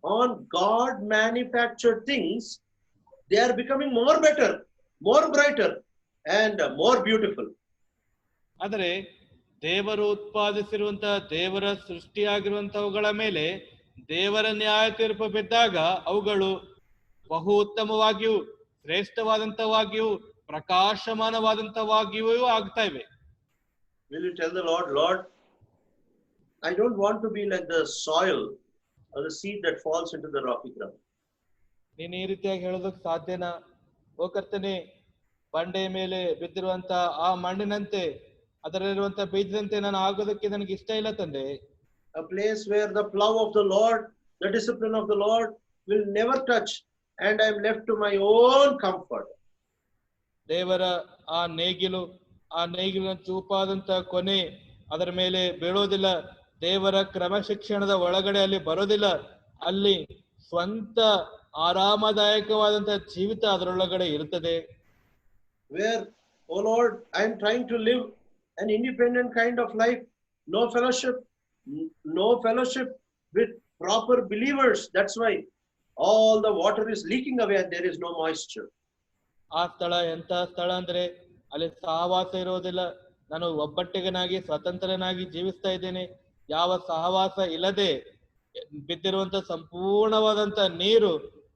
on God manufactured things, they are becoming more better, more brighter and more beautiful. ಆದರೆ ದೇವರು ಉತ್ಪಾದಿಸಿರುವಂತಹ, ದೇವರ ಸೃಷ್ಟಿಯಾಗಿರುವಂತವುಗಳ ಮೇಲೆ ದೇವರ ನ್ಯಾಯ ತೀರ್ಪು ಬಿದ್ದಾಗ ಅವುಗಳು ಬಹು ಉತ್ತಮವಾಗಿಯೂ ಶ್ರೇಷ್ಠವಾದಂತವಾಗಿಯೂ ಪ್ರಕಾಶಮಾನವಾದಂತವಾಗಿಯೂ ಆಗ್ತಾ ಇವೆ. Will you tell the Lord, Lord, I don't want to be like the soil or the seed that falls into the rocky ground. ನೀನು ಈ ರೀತಿಯಾಗಿ ಹೇಳೋದಕ್ಕೆ ಸಾಧ್ಯನಾ? ಓ ಕರ್ತನೆ, ಬಂಡೆಯ ಮೇಲೆ ಬಿದ್ದಿರುವಂತ ಆ ಮಣ್ಣಿನಂತೆ, ಅದರಲ್ಲಿರುವಂತ ಬೀಜದಂತೆ ನಾನು ಆಗೋದಕ್ಕೆ ನನಗೆ ಇಷ್ಟ ಇಲ್ಲ ತಂದೆ. A place where the plow of the Lord, the discipline of the Lord will never touch, and I am left to my own comfort. ದೇವರ ಆ ನೇಗಿಲಿನ ಚೂಪಾದಂತ ಕೊನೆ ಅದರ ಮೇಲೆ ಬೀಳೋದಿಲ್ಲ. ದೇವರ ಕ್ರಮಶಿಕ್ಷಣದ ಒಳಗಡೆ ಅಲ್ಲಿ ಬರೋದಿಲ್ಲ. ಅಲ್ಲಿ ಸ್ವಂತ ಆರಾಮದಾಯಕವಾದಂತ ಜೀವಿತ ಅದರೊಳಗಡೆ ಇರುತ್ತದೆ. Where, oh Lord, I am trying to live an independent kind of life, no fellowship with proper believers. That's why all the water is leaking away and there is no moisture. ಆ ಸ್ಥಳ ಎಂತ ಸ್ಥಳ ಅಂದ್ರೆ, ಅಲ್ಲಿ ಸಹವಾಸ ಇರೋದಿಲ್ಲ. ನಾನು ಒಬ್ಬಟ್ಟಿಗನಾಗಿ ಸ್ವತಂತ್ರನಾಗಿ ಜೀವಿಸ್ತಾ ಇದ್ದೇನೆ. ಯಾವ ಸಹವಾಸ ಇಲ್ಲದೆ ಬಿದ್ದಿರುವಂತ ಸಂಪೂರ್ಣವಾದಂತ ನೀರು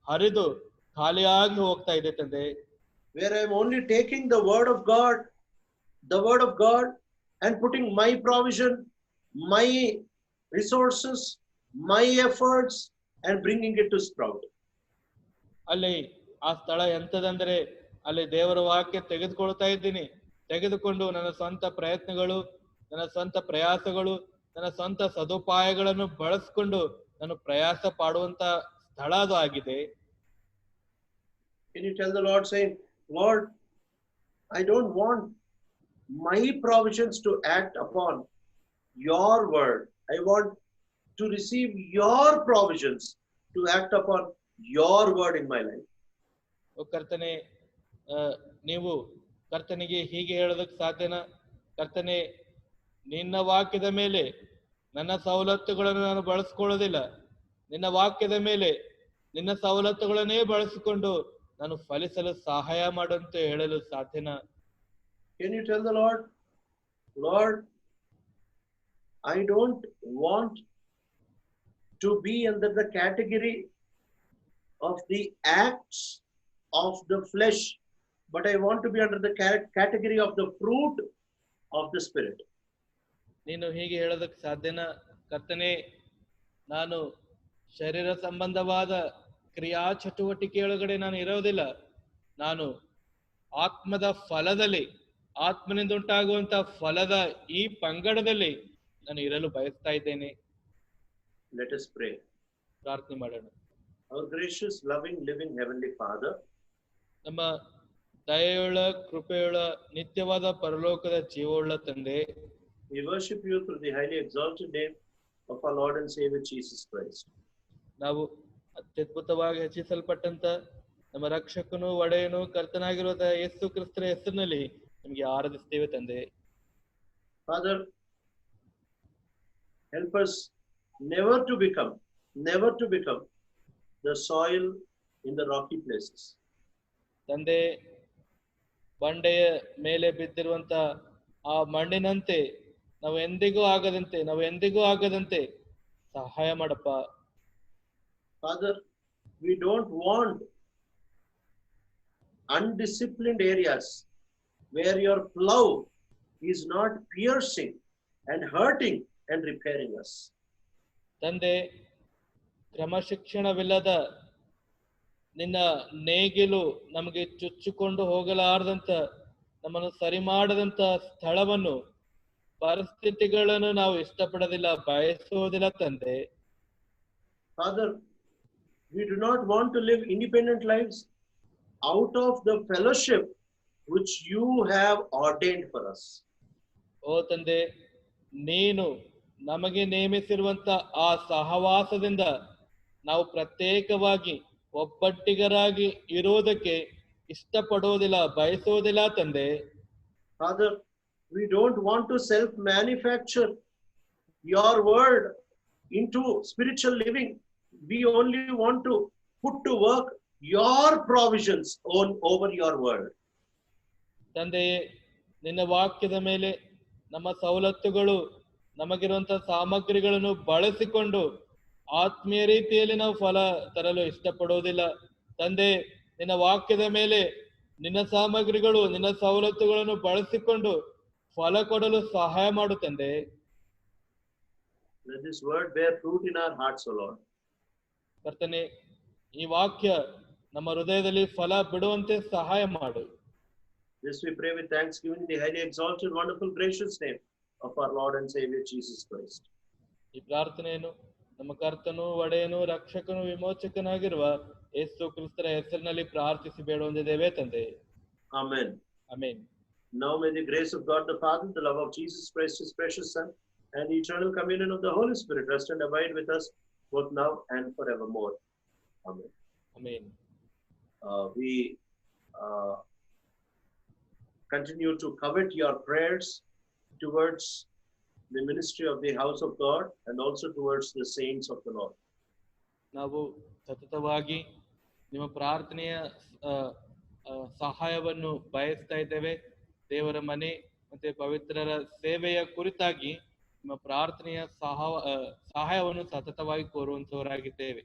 ಹರಿದು ಖಾಲಿಯಾಗಿ ಹೋಗ್ತಾ ಇದೆ ತಂದೆ. Where I am only taking the word of God and putting my provision, my resources, my efforts and bringing it to sprout. ಅಲ್ಲಿ ಆ ಸ್ಥಳ ಎಂತದಂದ್ರೆ, ಅಲ್ಲಿ ದೇವರ ವಾಕ್ಯ ತೆಗೆದುಕೊಳ್ತಾ ಇದ್ದೀನಿ. ತೆಗೆದುಕೊಂಡು ನನ್ನ ಸ್ವಂತ ಪ್ರಯತ್ನಗಳು, ನನ್ನ ಸ್ವಂತ ಪ್ರಯಾಸಗಳು, ನನ್ನ ಸ್ವಂತ ಸದುಪಾಯಗಳನ್ನು ಬಳಸಿಕೊಂಡು ನಾನು ಪ್ರಯಾಸ ಪಾಡುವಂತ ಸ್ಥಳ ಅದು ಆಗಿದೆ. Can you tell the Lord, saying, Lord, I don't want my provisions to act upon your word. I want to receive your provisions to act upon your word in my life. ಓ ಕರ್ತನೆ, ನೀವು ಕರ್ತನಿಗೆ ಹೀಗೆ ಹೇಳೋದಕ್ಕೆ ಸಾಧ್ಯನಾ? ಕರ್ತನೆ, ನಿನ್ನ ವಾಕ್ಯದ ಮೇಲೆ ನನ್ನ ಸವಲತ್ತುಗಳನ್ನು ನಾನು ಬಳಸ್ಕೊಳ್ಳೋದಿಲ್ಲ. ನಿನ್ನ ವಾಕ್ಯದ ಮೇಲೆ ನಿನ್ನ ಸವಲತ್ತುಗಳನ್ನೇ ಬಳಸಿಕೊಂಡು ನಾನು ಫಲಿಸಲು ಸಹಾಯ ಮಾಡುವಂತ ಹೇಳಲು ಸಾಧ್ಯನಾ? Can you tell the Lord, Lord, I don't want to be under the category of the acts of the flesh, but I want to be under the category of the fruit of the Spirit. ನೀನು ಹೀಗೆ ಹೇಳೋದಕ್ಕೆ ಸಾಧ್ಯನಾ? ಕರ್ತನೆ, ನಾನು ಶರೀರ ಸಂಬಂಧವಾದ ಕ್ರಿಯಾ ಚಟುವಟಿಕೆಯೊಳಗಡೆ ನಾನು ಇರೋದಿಲ್ಲ. ನಾನು ಆತ್ಮದ ಫಲದಲ್ಲಿ, ಆತ್ಮನಿಂದ ಉಂಟಾಗುವಂತ ಫಲದ ಈ ಪಂಗಡದಲ್ಲಿ ನಾನು ಇರಲು ಬಯಸ್ತಾ ಇದ್ದೇನೆ. Let us pray. ಪ್ರಾರ್ಥನೆ ಮಾಡೋಣ. Our gracious, loving, living Heavenly Father, ನಮ್ಮ ದಯೆಯುಳ್ಳ ಕೃಪೆಯುಳ್ಳ ನಿತ್ಯವಾದ ಪರಲೋಕದ ಜೀವವುಳ್ಳ ತಂದೆ, we worship you through the highly exalted name of our Lord and Savior Jesus Christ. ನಾವು ಅತ್ಯದ್ಭುತವಾಗಿ ಹೆಚ್ಚಿಸಲ್ಪಟ್ಟಂತ ನಮ್ಮ ರಕ್ಷಕನು ಒಡೆಯನು ಕರ್ತನಾಗಿರುವ ಯೇಸು ಕ್ರಿಸ್ತರ ಹೆಸರಿನಲ್ಲಿ ನಿಮಗೆ ಆರಾಧಿಸ್ತೇವೆ ತಂದೆ. Father, help us never to become the soil in the rocky places. ತಂದೆ, ಬಂಡೆಯ ಮೇಲೆ ಬಿದ್ದಿರುವಂತ ಆ ಮಣ್ಣಿನಂತೆ ನಾವು ಎಂದಿಗೂ ಆಗದಂತೆ ಸಹಾಯ ಮಾಡಪ್ಪ. Father, we don't want undisciplined areas where your plow is not piercing and hurting and repairing us. ತಂದೆ, ಕ್ರಮಶಿಕ್ಷಣವಿಲ್ಲದ ನಿನ್ನ ನೇಗಿಲು ನಮಗೆ ಚುಚ್ಚಿಕೊಂಡು ಹೋಗಲಾರದಂತ, ನಮ್ಮನ್ನು ಸರಿ ಮಾಡದಂತ ಸ್ಥಳವನ್ನು, ಪರಿಸ್ಥಿತಿಗಳನ್ನು ನಾವು ಇಷ್ಟಪಡೋದಿಲ್ಲ, ಬಯಸುವುದಿಲ್ಲ ತಂದೆ. Father, we do not want to live independent lives out of the fellowship which you have ordained for us. ಓ ತಂದೆ, ನೀನು ನಮಗೆ ನೇಮಿಸಿರುವಂತ ಆ ಸಹವಾಸದಿಂದ ನಾವು ಪ್ರತ್ಯೇಕವಾಗಿ ಒಬ್ಬಟ್ಟಿಗರಾಗಿ ಇರುವುದಕ್ಕೆ ಇಷ್ಟಪಡುವುದಿಲ್ಲ, ಬಯಸುವುದಿಲ್ಲ ತಂದೆ. Father, we don't want to self-manufacture your word into spiritual living. We only want to put to work your provisions over your word. ತಂದೆಯೇ, ನಿನ್ನ ವಾಕ್ಯದ ಮೇಲೆ ನಮ್ಮ ಸವಲತ್ತುಗಳು, ನಮಗಿರುವಂತಹ ಸಾಮಗ್ರಿಗಳನ್ನು ಬಳಸಿಕೊಂಡು ಆತ್ಮೀಯ ರೀತಿಯಲ್ಲಿ ನಾವು ಫಲ ತರಲು ಇಷ್ಟಪಡುವುದಿಲ್ಲ ತಂದೆ. ನಿನ್ನ ವಾಕ್ಯದ ಮೇಲೆ ನಿನ್ನ ಸಾಮಗ್ರಿಗಳು, ನಿನ್ನ ಸವಲತ್ತುಗಳನ್ನು ಬಳಸಿಕೊಂಡು ಫಲ ಕೊಡಲು ಸಹಾಯ ಮಾಡು ತಂದೆ. Let this word bear fruit in our hearts, O Lord. ಕರ್ತನೇ, ಈ ವಾಕ್ಯ ನಮ್ಮ ಹೃದಯದಲ್ಲಿ ಫಲ ಬಿಡುವಂತೆ ಸಹಾಯ ಮಾಡು. This we pray with thanksgiving in the highly exalted, wonderful, gracious name of our Lord and Savior Jesus Christ. ಈ ಪ್ರಾರ್ಥನೆಯನ್ನು ನಮ್ಮ ಕರ್ತನು, ಒಡೆಯನು, ರಕ್ಷಕನು, ವಿಮೋಚಕನಾಗಿರುವ ಯೇಸು ಕ್ರಿಸ್ತರ ಹೆಸರಿನಲ್ಲಿ ಪ್ರಾರ್ಥಿಸಿ ಬೇಡುವಂದಿದ್ದೇವೆ ತಂದೆ. Amen. Amen. Now may the grace of God the Father, the love of Jesus Christ, his precious Son, and the eternal communion of the Holy Spirit rest and abide with us both now and forevermore. Amen. Amen. We continue to covet your prayers towards the ministry of the house of God and also towards the saints of the Lord. ನಾವು ಸತತವಾಗಿ ನಿಮ್ಮ ಪ್ರಾರ್ಥನೆಯ ಸಹಾಯವನ್ನು ಬಯಸ್ತಾ ಇದ್ದೇವೆ. ದೇವರ ಮನೆ ಮತ್ತೆ ಪವಿತ್ರರ ಸೇವೆಯ ಕುರಿತಾಗಿ ನಿಮ್ಮ ಪ್ರಾರ್ಥನೆಯ ಸಹಾಯವನ್ನು ಸತತವಾಗಿ ಕೋರುವಂತವರಾಗಿದ್ದೇವೆ.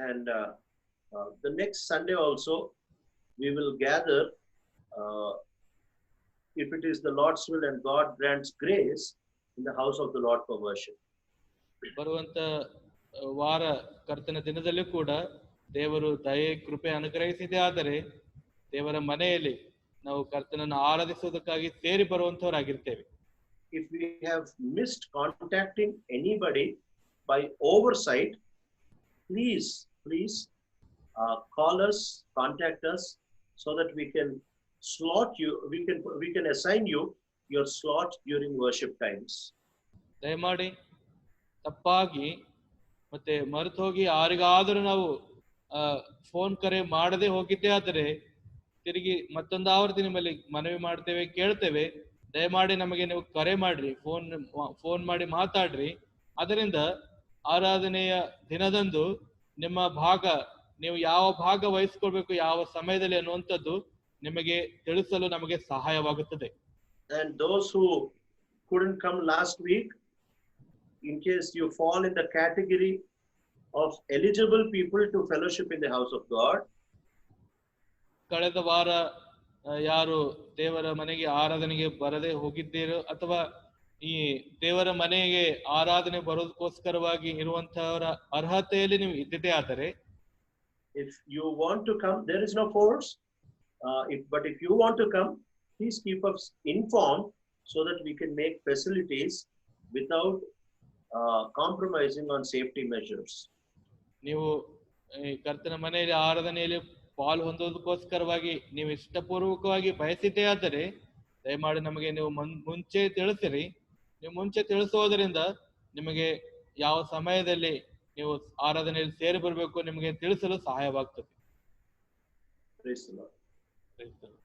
And the next Sunday also we will gather, if it is the Lord's will and God grants grace, in the house of the Lord for worship. ಬರುವಂತ ವಾರ ಕರ್ತನ ದಿನದಲ್ಲೂ ಕೂಡ ದೇವರು ದಯೆ ಕೃಪೆ ಅನುಗ್ರಹಿಸಿದೆ ಆದರೆ ದೇವರ ಮನೆಯಲ್ಲಿ ನಾವು ಕರ್ತನನ್ನು ಆರಾಧಿಸುವುದಕ್ಕಾಗಿ ಸೇರಿ ಬರುವಂತವರಾಗಿರ್ತೇವೆ. If we have missed contacting anybody by oversight, please call us, contact us, so that we can slot you, we can assign you your slot during worship times. ದಯಮಾಡಿ ತಪ್ಪಾಗಿ ಮತ್ತೆ ಮರೆತು ಹೋಗಿ ಯಾರಿಗಾದರೂ ನಾವು ಫೋನ್ ಕರೆ ಮಾಡದೆ ಹೋಗಿದ್ದೆ ಆದರೆ ತಿರುಗಿ ಮತ್ತೊಂದು ಆವೃತ್ತಿ ನಿಮ್ಮಲ್ಲಿ ಮನವಿ ಮಾಡ್ತೇವೆ, ಕೇಳ್ತೇವೆ. ದಯಮಾಡಿ ನಮಗೆ ನೀವು ಕರೆ ಮಾಡ್ರಿ, ಫೋನ್ ಮಾಡಿ ಮಾತಾಡ್ರಿ. ಅದರಿಂದ ಆರಾಧನೆಯ ದಿನದಂದು ನಿಮ್ಮ ನೀವು ಯಾವ ಭಾಗ ವಹಿಸ್ಕೊಳ್ಬೇಕು, ಯಾವ ಸಮಯದಲ್ಲಿ ಅನ್ನುವಂಥದ್ದು ನಿಮಗೆ ತಿಳಿಸಲು ನಮಗೆ ಸಹಾಯವಾಗುತ್ತದೆ. And those who couldn't come last week, in case you fall in the category of eligible people to fellowship in the house of God, ಕಳೆದ ವಾರ ಯಾರು ದೇವರ ಮನೆಗೆ ಆರಾಧನೆಗೆ ಬರದೆ ಹೋಗಿದ್ದೀರೋ ಅಥವಾ ಈ ದೇವರ ಮನೆಗೆ ಆರಾಧನೆ ಬರೋದಕ್ಕೋಸ್ಕರವಾಗಿ ಇರುವಂತಹವರ ಅರ್ಹತೆಯಲ್ಲಿ ನೀವು ಇದ್ದಿದ್ದೇ ಆದರೆ, if you want to come, there is no force, but if you want to come, please keep us informed so that we can make facilities without compromising on safety measures. ನೀವು ಕರ್ತನ ಮನೆಯಲ್ಲಿ ಆರಾಧನೆಯಲ್ಲಿ ಪಾಲು ಹೊಂದೋದಕ್ಕೋಸ್ಕರವಾಗಿ ನೀವು ಇಷ್ಟಪೂರ್ವಕವಾಗಿ ಬಯಸಿದ್ದೇ ಆದರೆ ದಯಮಾಡಿ ನಮಗೆ ನೀವು ಮುಂಚೆ ತಿಳಿಸಿರಿ. ನೀವು ಮುಂಚೆ ತಿಳಿಸೋದ್ರಿಂದ ನಿಮಗೆ ಯಾವ ಸಮಯದಲ್ಲಿ ನೀವು ಆರಾಧನೆಯಲ್ಲಿ ಸೇರಿ ಬರಬೇಕು ನಿಮಗೆ ತಿಳಿಸಲು ಸಹಾಯವಾಗ್ತದೆ. Praise the Lord. Praise the Lord.